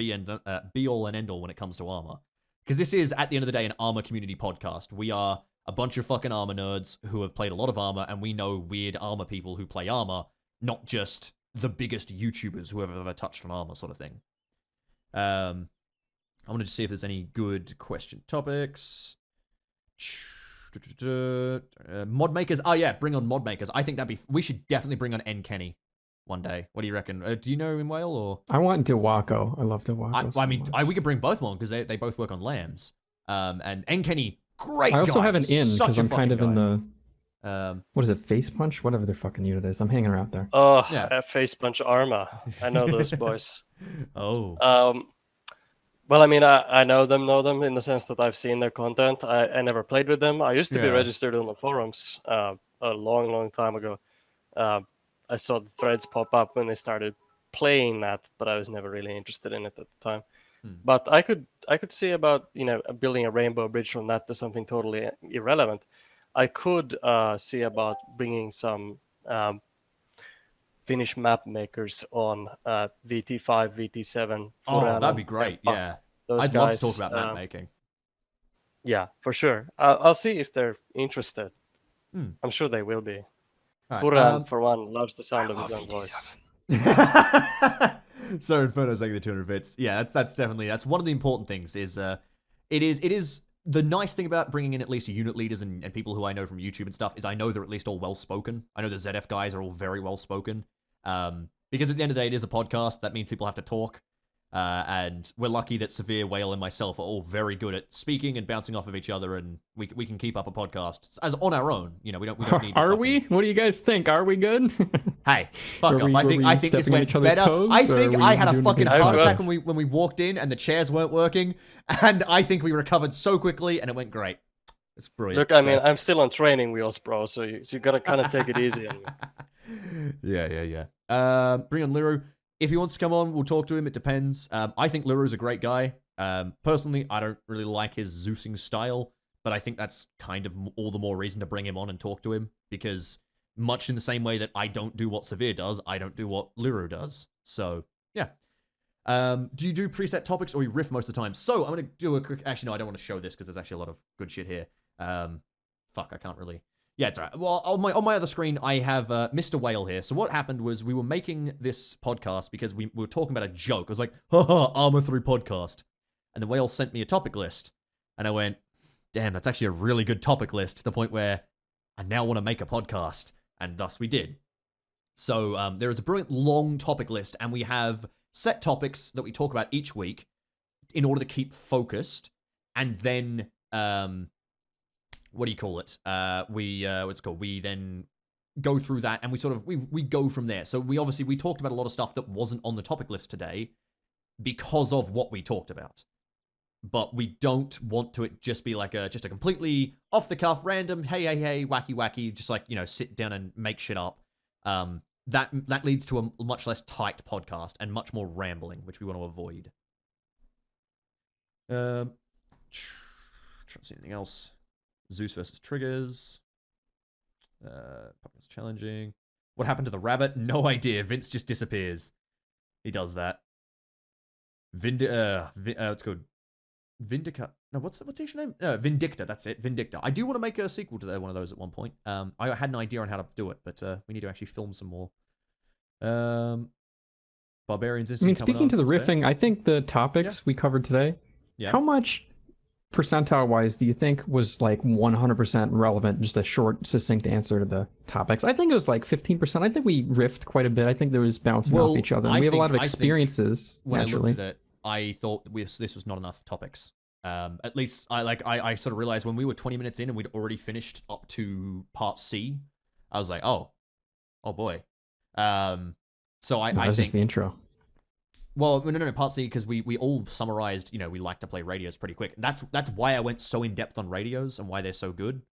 be-all and end-all when it comes to Arma. Because this is, at the end of the day, an Arma community podcast. We are a bunch of fucking Arma nerds who have played a lot of Arma, and we know weird Arma people who play Arma, not just the biggest YouTubers who have ever touched on Arma sort of thing. I want to just see if there's any good question topics. Mod makers. Oh yeah, bring on mod makers. I think we should definitely bring on N Kenny one day. What do you reckon? Do you know him well or? I want Dewako. I love Dewako. We could bring both on because they both work on lambs. And N Kenny, great guy. I also have an in because I'm kind of in the. What is it? Face Punch? Whatever their fucking unit is. I'm hanging around there. Oh, yeah. Face Punch Arma. I know those boys. Oh. Well, I mean, I know them in the sense that I've seen their content. I never played with them. I used to be registered on the forums a long time ago. I saw the threads pop up when they started playing that, but I was never really interested in it at the time. But I could see about building a rainbow bridge from that to something totally irrelevant. I could see about bringing some Finnish map makers on VT5, VT7. Oh, that'd be great. Yeah, I'd love to talk about map making. Yeah, for sure. I'll see if they're interested. I'm sure they will be. Right. For one, loves the sound of his own voice. So Inferno's saying the 200 bits. Yeah, that's definitely one of the important things. Is it is the nice thing about bringing in at least unit leaders and people who I know from YouTube and stuff is I know they're at least all well spoken. I know the ZF guys are all very well spoken. Because at the end of the day, it is a podcast. That means people have to talk. And we're lucky that Severe, Whale, and myself are all very good at speaking and bouncing off of each other, and we can keep up a podcast as on our own. You know, we don't need. Are we? What do you guys think? Are we good? Hey, fuck off! I think this went better. I think I had a fucking heart attack when we walked in and the chairs weren't working, and I think we recovered so quickly and it went great. It's brilliant. Look, I mean, I'm still on training wheels, bro. So you gotta kind of take it easy. Yeah. Bring on Liru. If he wants to come on, we'll talk to him. It depends. I think Liru's a great guy. Personally, I don't really like his Zeusing style, but I think that's kind of all the more reason to bring him on and talk to him, because much in the same way that I don't do what Severe does, I don't do what Liru does. So, yeah. Do you do preset topics or you riff most of the time? So, I'm going to do a quick... Actually, no, I don't want to show this because there's actually a lot of good shit here. Fuck, I can't really... Yeah, it's all right. Well, on my other screen, I have Mr. Whale here. So what happened was we were making this podcast because we were talking about a joke. I was like, haha, Arma 3 podcast. And the Whale sent me a topic list. And I went, damn, that's actually a really good topic list, to the point where I now want to make a podcast. And thus we did. So there is a brilliant long topic list, and we have set topics that we talk about each week in order to keep focused. And then... what do you call it? What's it called? We then go through that and we go from there. So we talked about a lot of stuff that wasn't on the topic list today because of what we talked about. But we don't want to it just be like just a completely off the cuff, random, hey, wacky, just like, sit down and make shit up. That leads to a much less tight podcast and much more rambling, which we want to avoid. Trying to see anything else. Zeus versus Triggers. Pocket's challenging. What happened to the rabbit? No idea. Vince just disappears. He does that. It's called Vindica. No, what's the actual name? Vindicta. That's it. Vindicta. I do want to make a sequel to one of those at one point. I had an idea on how to do it, but we need to actually film some more. Barbarians. I mean, speaking to the riffing, I think the topics we covered today. Yeah. How much percentile-wise do you think was like 100% relevant? Just a short, succinct answer to the topics. I think it was like 15%. I think we riffed quite a bit. I think there was bouncing off each other. And we have a lot of experiences. When naturally, I looked at it, I thought this was not enough topics. At least I sort of realized when we were 20 minutes in and we'd already finished up to part C. I was like, oh boy. So I think just the intro. Well, no, part C, because we all summarized, we like to play radios pretty quick. That's why I went so in-depth on radios and why they're so good,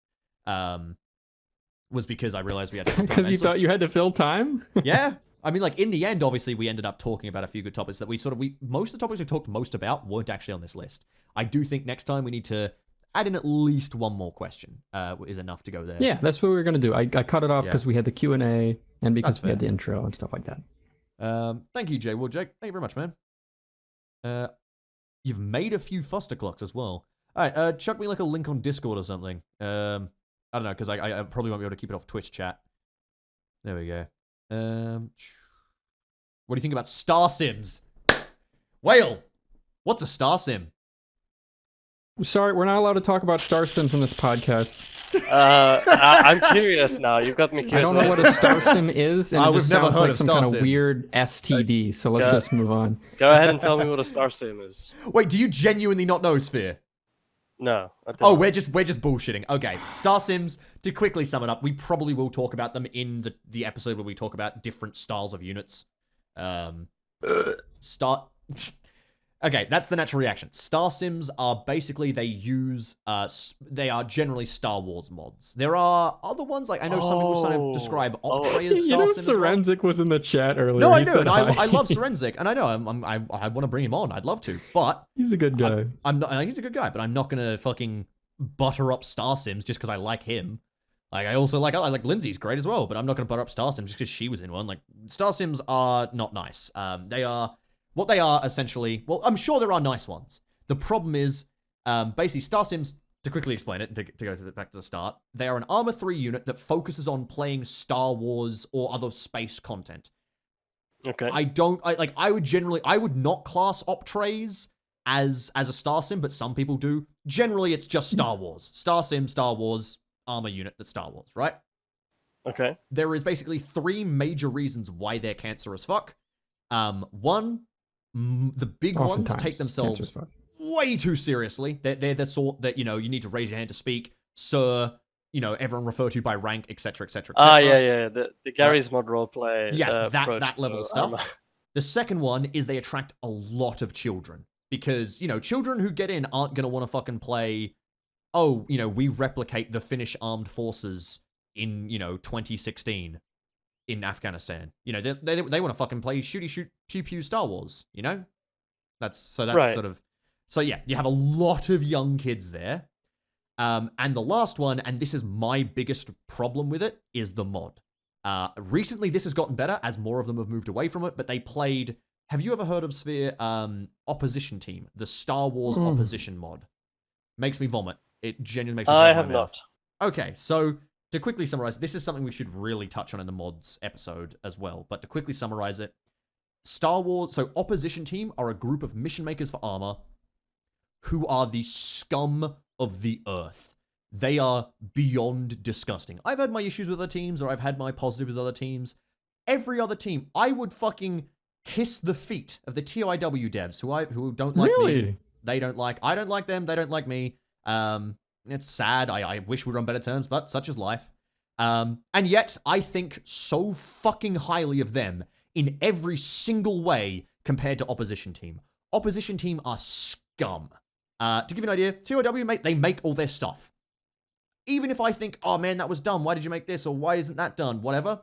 was because I realized we had to... Because you thought you had to fill time? Yeah. I mean, like, in the end, obviously, we ended up talking about a few good topics that most of the topics we talked most about weren't actually on this list. I do think next time we need to add in at least one more question, is enough to go there. Yeah, that's what we were going to do. I cut it off because we had the Q&A and because we had the intro and stuff like that. Thank you, Jay Woodjake. Thank you very much, man. You've made a few Foster clocks as well. All right, chuck me like a link on Discord or something. I don't know, because I probably won't be able to keep it off Twitch chat. There we go. What do you think about Star Sims? Whale, what's a Star Sim? Sorry, we're not allowed to talk about Star Sims in this podcast. I'm curious now. You've got me curious. I don't know what a Star Sim is, and it just sounds like some kind of Sims. Weird STD, so let's just move on. Go ahead and tell me what a Star Sim is. Wait, do you genuinely not know, Sphere? No. We're just bullshitting. Okay, Star Sims, to quickly sum it up, we probably will talk about them in the episode where we talk about different styles of units. Okay, that's the natural reaction. Star Sims are basically, they are generally Star Wars mods. There are other ones, like I know some people sort of describe Optray as Star Sims. Forensic was in the chat earlier. No, I know, and I love Forensic, and I know I want to bring him on. I'd love to, but he's a good guy. I'm not. He's a good guy, but I'm not gonna fucking butter up Star Sims just because I like him. Like I like Lindsay's great as well, but I'm not gonna butter up Star Sims just because she was in one. Like Star Sims are not nice. They are. What they are, essentially... Well, I'm sure there are nice ones. The problem is, basically, Star Sims, to quickly explain it, and to go back to the start, they are an Arma 3 unit that focuses on playing Star Wars or other space content. Okay. I would not class Optrays as a Star Sim, but some people do. Generally, it's just Star Wars. Star Sim, Star Wars, Arma unit that's Star Wars, right? Okay. There is basically 3 major reasons why they're cancerous fuck. One... the big ones Oftentimes, take themselves cancer's fun. way too seriously. They're the sort that, you need to raise your hand to speak, sir, everyone refer to by rank, etc., etc., etc. Yeah. The Gary's mod roleplay. Yes, approach that level to of stuff. Arma. The second one is they attract a lot of children because, children who get in aren't going to want to fucking play, we replicate the Finnish armed forces in, 2016 in Afghanistan. They want to fucking play shooty shoot pew pew Star Wars, That's Right. sort of... So yeah, you have a lot of young kids there. And the last one, and this is my biggest problem with it, is the mod. Recently, this has gotten better as more of them have moved away from it, but they played... Have you ever heard of Sphere Opposition Team? The Star Wars Opposition mod. Makes me vomit. It genuinely makes me vomit. I in have my mouth. not. Okay, so to quickly summarize, this is something we should really touch on in the mods episode as well, but to quickly summarize it, Star Wars... So Opposition Team are a group of mission makers for Arma who are the scum of the earth. They are beyond disgusting. I've had my issues with other teams, or I've had my positives with other teams. Every other team, I would fucking kiss the feet of the TOIW devs who don't like me. They don't like... I don't like them, they don't like me. It's sad. I wish we were on better terms, but such is life. And yet, I think so fucking highly of them in every single way compared to Opposition Team. Opposition Team are scum. To give you an idea, TOW, they make all their stuff. Even if I think, oh man, that was dumb, why did you make this, or why isn't that done, whatever,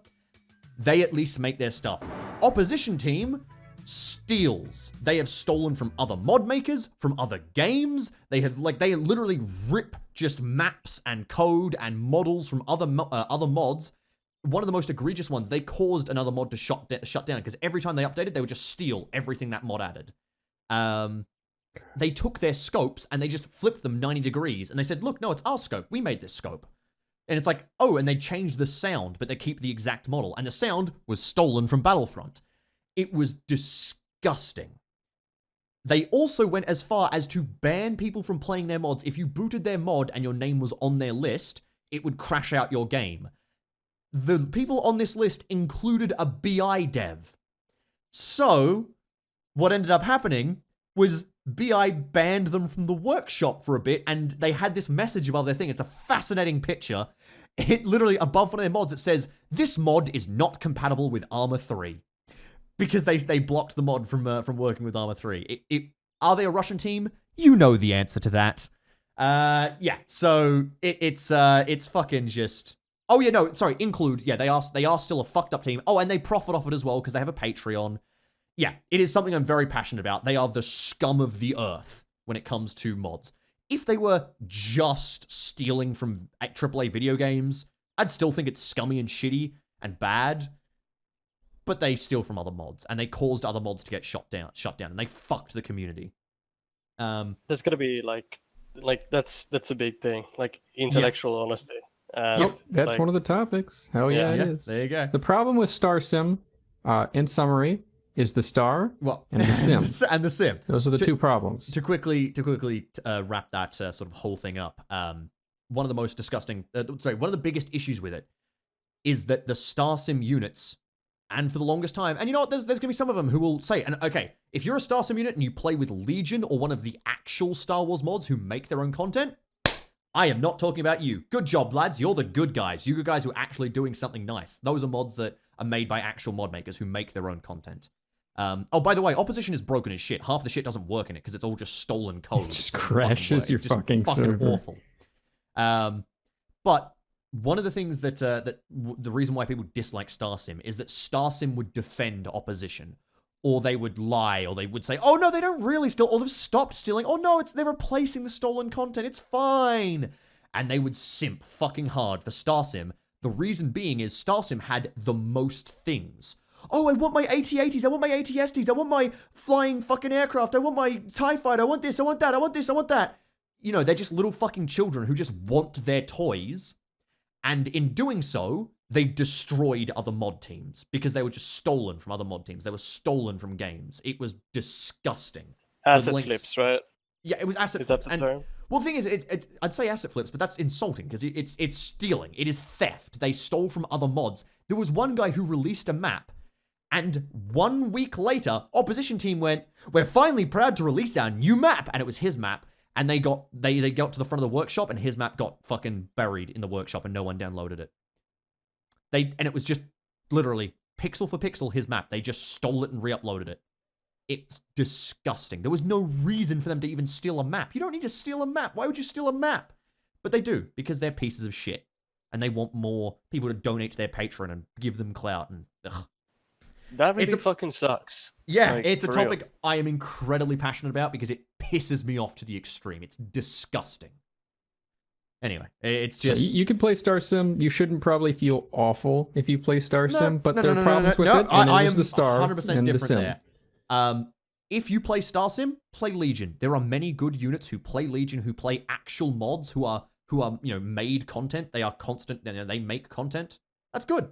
they at least make their stuff. Opposition Team steals. They have stolen from other mod makers, from other games. They literally rip just maps and code and models from other mods. One of the most egregious ones, they caused another mod to shut down because every time they updated, they would just steal everything that mod added. They took their scopes and they just flipped them 90 degrees and they said, look, no, it's our scope. We made this scope. And it's like, oh, and they changed the sound, but they keep the exact model. And the sound was stolen from Battlefront. It was disgusting. They also went as far as to ban people from playing their mods. If you booted their mod and your name was on their list, it would crash out your game. The people on this list included a BI dev. So, what ended up happening was BI banned them from the workshop for a bit, and they had this message above their thing. It's a fascinating picture. It literally, above one of their mods, it says, this mod is not compatible with Arma 3. Because they blocked the mod from working with Arma 3. Are they a Russian team? You know the answer to that. Yeah, so it's fucking just... Oh yeah, no, sorry, include, yeah, they are still a fucked up team. Oh, and they profit off it as well, because they have a Patreon. Yeah, it is something I'm very passionate about. They are the scum of the earth when it comes to mods. If they were just stealing from AAA video games, I'd still think it's scummy and shitty and bad. But they steal from other mods, and they caused other mods to get shut down, and they fucked the community. There's gonna be like that's a big thing, like intellectual honesty. Yep, that's one of the topics. Hell yeah, it is. There you go. The problem with Star Sim, in summary, is the star and the sim. And the sim. Those are the two problems. To quickly wrap that sort of whole thing up, one of the most disgusting, one of the biggest issues with it is that the Star Sim units, and for the longest time, and you know what, there's going to be some of them who will say, and okay, if you're a Star Sim unit and you play with Legion or one of the actual Star Wars mods who make their own content, I am not talking about you. Good job, lads. You're the good guys. You good guys who are actually doing something nice. Those are mods that are made by actual mod makers who make their own content. Oh, by the way, Opposition is broken as shit. Half the shit doesn't work in it because it's all just stolen code. It just crashes your fucking server. Awful. But one of the things that the reason why people dislike Star Sim is that Star Sim would defend Opposition, or they would lie, or they would say, "Oh no, they don't really steal, or they've stopped stealing. Oh no, they're replacing the stolen content. It's fine." And they would simp fucking hard for Star Sim. The reason being is Star Sim had the most things. Oh, I want my AT-ATs, I want my AT-STs, I want my flying fucking aircraft, I want my TIE fighter, I want this, I want that, I want this, I want that. You know, they're just little fucking children who just want their toys. And in doing so, they destroyed other mod teams because they were just stolen from other mod teams. They were stolen from games. It was disgusting. Asset flips, right? Yeah, it was asset flips. Is that the term? Well, the thing is, I'd say asset flips, but that's insulting because it's stealing. It is theft. They stole from other mods. There was one guy who released a map, And 1 week later, opposition team went, "We're finally proud to release our new map," and it was his map. And they got to the front of the workshop, and his map got fucking buried in the workshop, and no one downloaded it. And it was just literally pixel for pixel his map. They just stole it and re-uploaded it. It's disgusting. There was no reason for them to even steal a map. You don't need to steal a map. Why would you steal a map? But they do, because they're pieces of shit. And they want more people to donate to their Patreon and give them clout. And ugh. That really fucking sucks. Yeah, like, it's a topic real. I am incredibly passionate about because it pisses me off to the extreme. It's disgusting. Anyway, it's just... So you can play Star Sim. You shouldn't probably feel awful if you play Star Sim, but there are problems with it, and I it is am the Star 100% and the different Sim. there. If you play Star Sim, play Legion. There are many good units who play Legion, who play actual mods, who are made content. They are constant. They make content. That's good.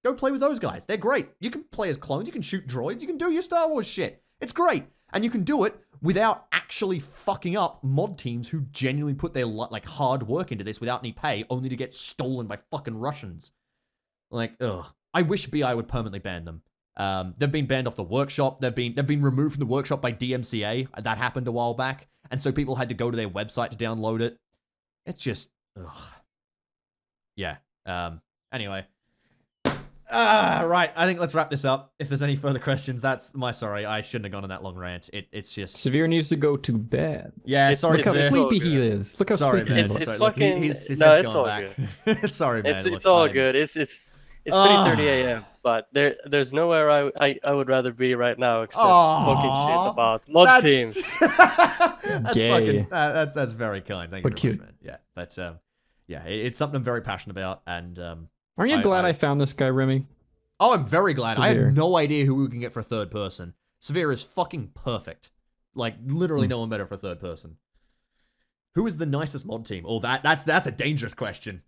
Go play with those guys. They're great. You can play as clones. You can shoot droids. You can do your Star Wars shit. It's great. And you can do it without actually fucking up mod teams who genuinely put their hard work into this without any pay, only to get stolen by fucking Russians. Like, ugh. I wish BI would permanently ban them. They've been banned off the workshop. They've been removed from the workshop by DMCA. That happened a while back. And so people had to go to their website to download it. It's just, ugh. Yeah. Anyway. Right. I think let's wrap this up. If there's any further questions, that's my sorry. I shouldn't have gone on that long rant. It's just... Severe needs to go to bed. Yeah, sorry, Look how Severe. sleepy he is. Look how Sorry, sleepy man. he is. It's Look, fucking... his no, head's it's gone all back. good. Sorry, man. It's Look, all good. It's 3:30 a.m. But there's nowhere I would rather be right now except talking shit about mod teams. That's Yay. fucking... that's very kind. Thank you But very cute. much, man. Yeah, but yeah, it's something I'm very passionate about, and Aren't you glad I found this guy, Rimmy? Oh, I'm very glad. I Severe. had no idea who we can get for a third person. Severe is fucking perfect. Like, literally no one better for a third person. Who is the nicest mod team? Oh, that's a dangerous question.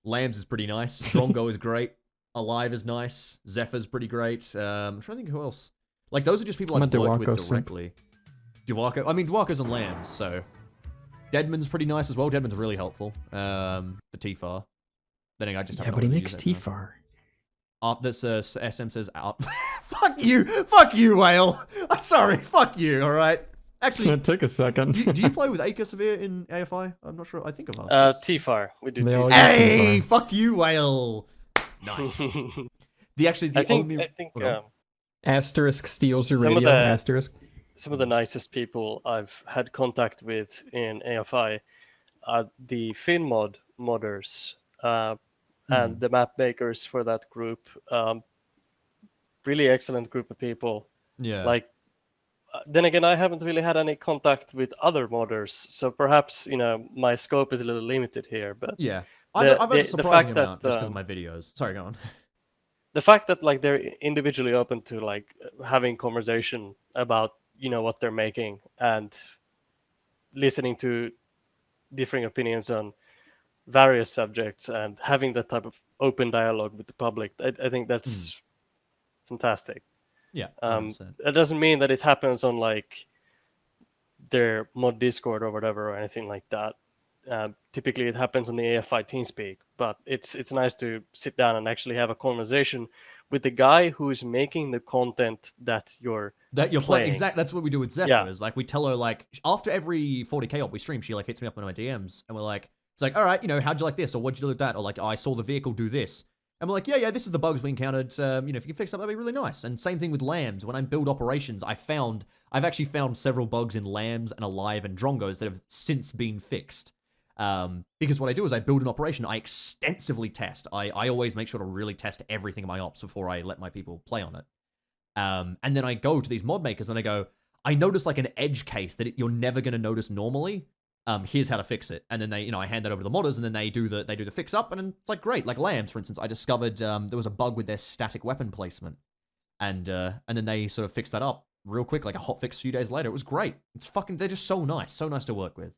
Lambs is pretty nice. Drongo is great. Alive is nice. Zephyr's pretty great. I'm trying to think who else. Like, those are just people I'm I've a worked with Dewako simp. directly. Dewako. I mean, Dwako's and Lambs, so... Deadman's pretty nice as well. Deadman's really helpful. For Tfar. Then again, I just Yeah, haven't but he really makes used it, Tfar. That's SM says out. Fuck you, Whale. I'm sorry, fuck you. All right. Actually, Take a second. do you play with Acre Severe in AFI? I'm not sure. I think of us. Tfar. We do They all Tfar. use Hey, Tfar. fuck you, Whale. Nice. I think Hold on. Asterisk steals your Some of radio. the- Asterisk. some of the nicest people I've had contact with in AFI are the Fin modders and the map makers for that group. Really excellent group of people. Yeah. Like, then again, I haven't really had any contact with other modders, so perhaps my scope is a little limited here. But yeah. the- I've had a the surprising fact amount that, just because of my videos. Sorry, go on. the fact that like they're individually open to like having conversation about what they're making and listening to differing opinions on various subjects and having that type of open dialogue with the public, I think that's fantastic. Yeah. 100%. That doesn't mean that it happens on like their mod Discord or whatever or anything like that. Typically, it happens on the AFI TeamSpeak, but it's nice to sit down and actually have a conversation with the guy who's making the content that you're playing. Exactly. That's what we do with Zephyr. Yeah. Is like we tell her like after every 40k op we stream, she like hits me up in my DMs and we're like, it's like, all right, how'd you like this, or what'd you do with that, or like, I saw the vehicle do this, and we're like, yeah, this is the bugs we encountered. If you can fix that, that'd be really nice. And same thing with Lambs. When I build operations, I've actually found several bugs in Lambs and Alive and Drongos that have since been fixed. Because what I do is I build an operation, I extensively test. I always make sure to really test everything in my ops before I let my people play on it. And then I go to these mod makers and I go, I notice like an edge case that you're never going to notice normally. Here's how to fix it. And then they, I hand that over to the modders and then they do the fix up, and then it's like great. Like Lambs, for instance, I discovered there was a bug with their static weapon placement. And then they sort of fixed that up real quick, like a hot fix a few days later. It was great. They're just so nice to work with.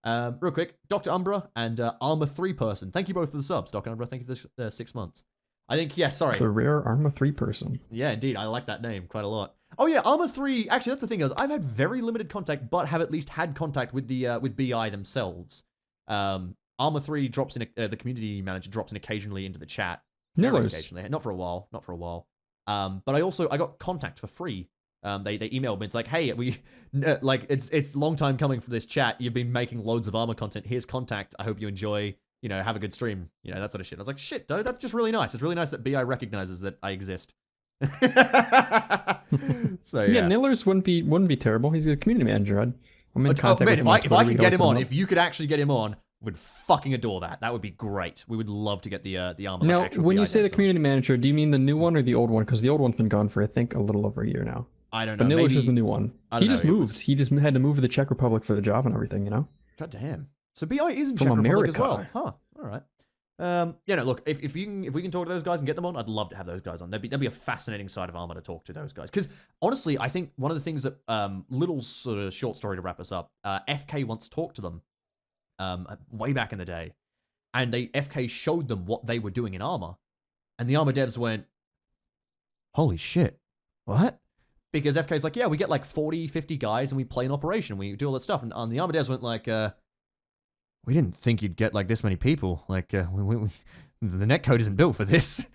Real quick, Dr. Umbra and Arma 3 person. Thank you both for the subs, Dr. Umbra. Thank you for the 6 months. I think, sorry. The rare Arma 3 person. Yeah, indeed. I like that name quite a lot. Oh yeah, Arma 3. Actually, that's the thing. I've had very limited contact, but have at least had contact with the with BI themselves. Arma 3 drops in. The community manager drops in occasionally into the chat. Very Nillers. occasionally, not for a while. But I got contact for free. They emailed me. It's like, hey, it's a long time coming for this chat. You've been making loads of Arma content. Here's contact. I hope you enjoy. Have a good stream. That sort of shit. I was like, shit, dude, that's just really nice. It's really nice that BI recognizes that I exist. So yeah, Nillers wouldn't be terrible. He's a community manager. I'm in contact with him. If I could get him on, if you could actually get him on, would fucking adore that. That would be great. We would love to get the Arma. Now, when you say the community manager, do you mean the new one or the old one? Because the old one's been gone for I think a little over a year now. I don't know. But Nillers is the new one. He just moved. He just had to move to the Czech Republic for the job and everything. God damn. So BI is in From Czech Republic America. as well. Huh. All right. Look, if we can talk to those guys and get them on, I'd love to have those guys on. That'd be a fascinating side of Arma to talk to those guys. Because honestly, I think one of the things that little sort of short story to wrap us up. FK once talked to them, way back in the day, and FK showed them what they were doing in Arma, and the Arma devs went, "Holy shit, what?" Because FK's like, yeah, we get like 40, 50 guys and we play an operation, we do all that stuff, and the Arma devs went like, we didn't think you'd get like this many people. Like, the netcode isn't built for this.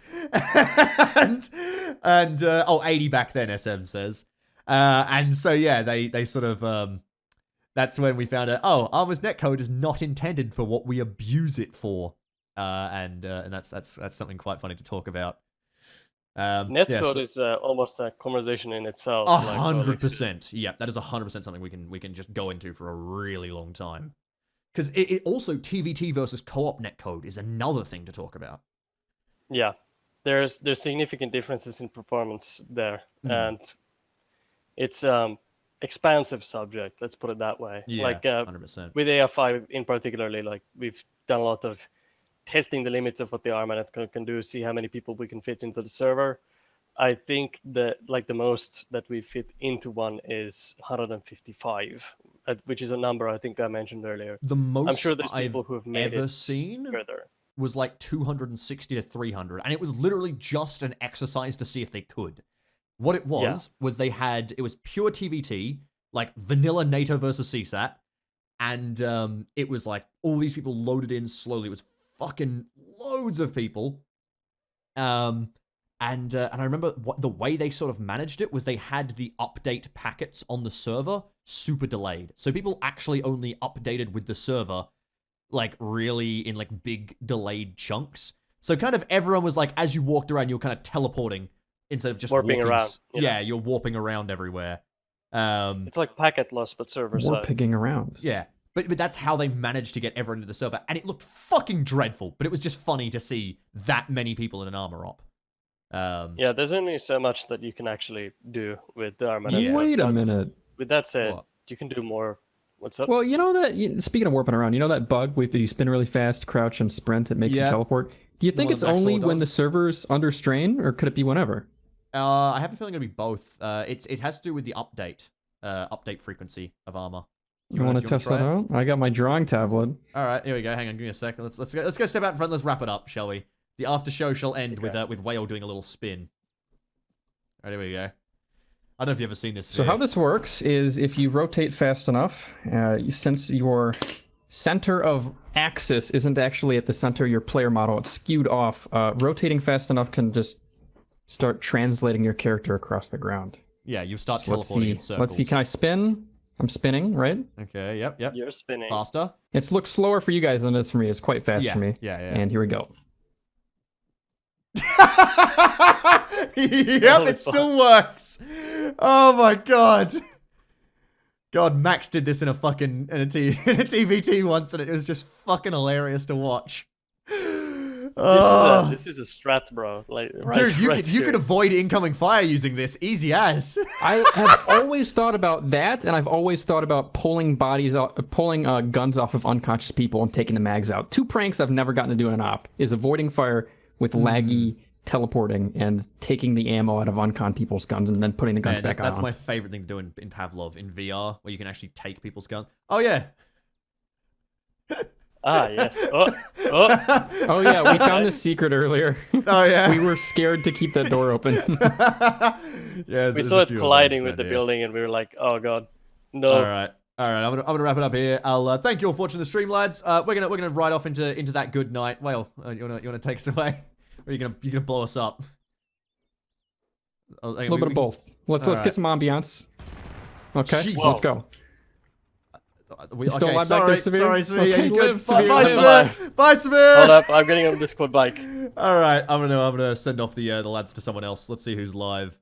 and 80 back then, SM says. And so yeah, they sort of that's when we found out, Arma's netcode is not intended for what we abuse it for. And that's something quite funny to talk about. Netcode is almost a conversation in itself. 100%. Yeah, that is 100% something we can just go into for a really long time. Because it also, TVT versus co-op netcode is another thing to talk about. Yeah, there's significant differences in performance there, and it's expansive subject. Let's put it that way. Yeah, 100%. With AF5 in particularly, like we've done a lot of testing the limits of what the Arma netcode can do, see how many people we can fit into the server. I think that the most that we fit into one is 155. Which is a number I think I mentioned earlier. The most I'm sure there's people who have made ever it seen further. Was like 260 to 300, and it was literally just an exercise to see if they could. What it was it was pure TVT, like vanilla NATO versus CSAT, and it was like all these people loaded in slowly. It was fucking loads of people. And I remember the way they sort of managed it was they had the update packets on the server super delayed. So people actually only updated with the server, like really in like big delayed chunks. So kind of everyone was like, as you walked around, you were kind of teleporting instead of just warping around. Yeah, you're warping around everywhere. It's like packet loss, but server side. Warping around. Yeah. But that's how they managed to get everyone into the server. And it looked fucking dreadful. But it was just funny to see that many people in an Arma op. Yeah, there's only so much that you can actually do with the Arma. Yeah. Wait a minute. With that said, you can do more. What's up? Well, speaking of warping around, that bug where you spin really fast, crouch, and sprint, it makes you teleport? Do you think it's only when the server's under strain, or could it be whenever? I have a feeling it'll be both. It has to do with the update frequency of Arma. You want to test that out? I got my drawing tablet. All right, here we go. Hang on, give me a second. Let's go step out in front. Let's wrap it up, shall we? The after show shall end with Whale doing a little spin. All right, here we go. I don't know if you've ever seen this. So how this works is if you rotate fast enough, since your center of axis isn't actually at the center of your player model, it's skewed off. Rotating fast enough can just start translating your character across the ground. Yeah, you start teleporting in circles. Let's see, can I spin? I'm spinning, right? Okay, yep. You're spinning. Faster. It looks slower for you guys than it is for me. It's quite fast for me. Yeah. And here we go. Yep, it still works. Oh my god. God, Max did this in a TVT once, and it was just fucking hilarious to watch. This is a strat, bro. Dude, you could avoid incoming fire using this, easy as. I have always thought about that, and I've always thought about pulling guns off of unconscious people and taking the mags out. 2 pranks I've never gotten to do in an op is avoiding fire with laggy teleporting and taking the ammo out of uncon people's guns and then putting the guns back on. That's my favorite thing to do in Pavlov in VR, where you can actually take people's guns. Oh yeah. Yes. Oh yeah, we found this secret earlier. Oh yeah. We were scared to keep that door open. Yeah, we saw it colliding with the building, and we were like, "Oh god, no!" All right. I'm gonna wrap it up here. I'll thank you all for watching the stream, lads. We're gonna ride off into that good night. Well, you wanna take us away, or are you gonna blow us up? A A little bit of both. Let's Alright. get some ambiance. Okay, Jeez. let's go. Okay, still alive back sorry, there, Severe? sorry, Severe. Okay, Yeah, you good? live, Severe, Bye, live. Severe. Bye, Severe. Hold up, I'm getting on the squad bike. All right, I'm gonna send off the lads to someone else. Let's see who's live.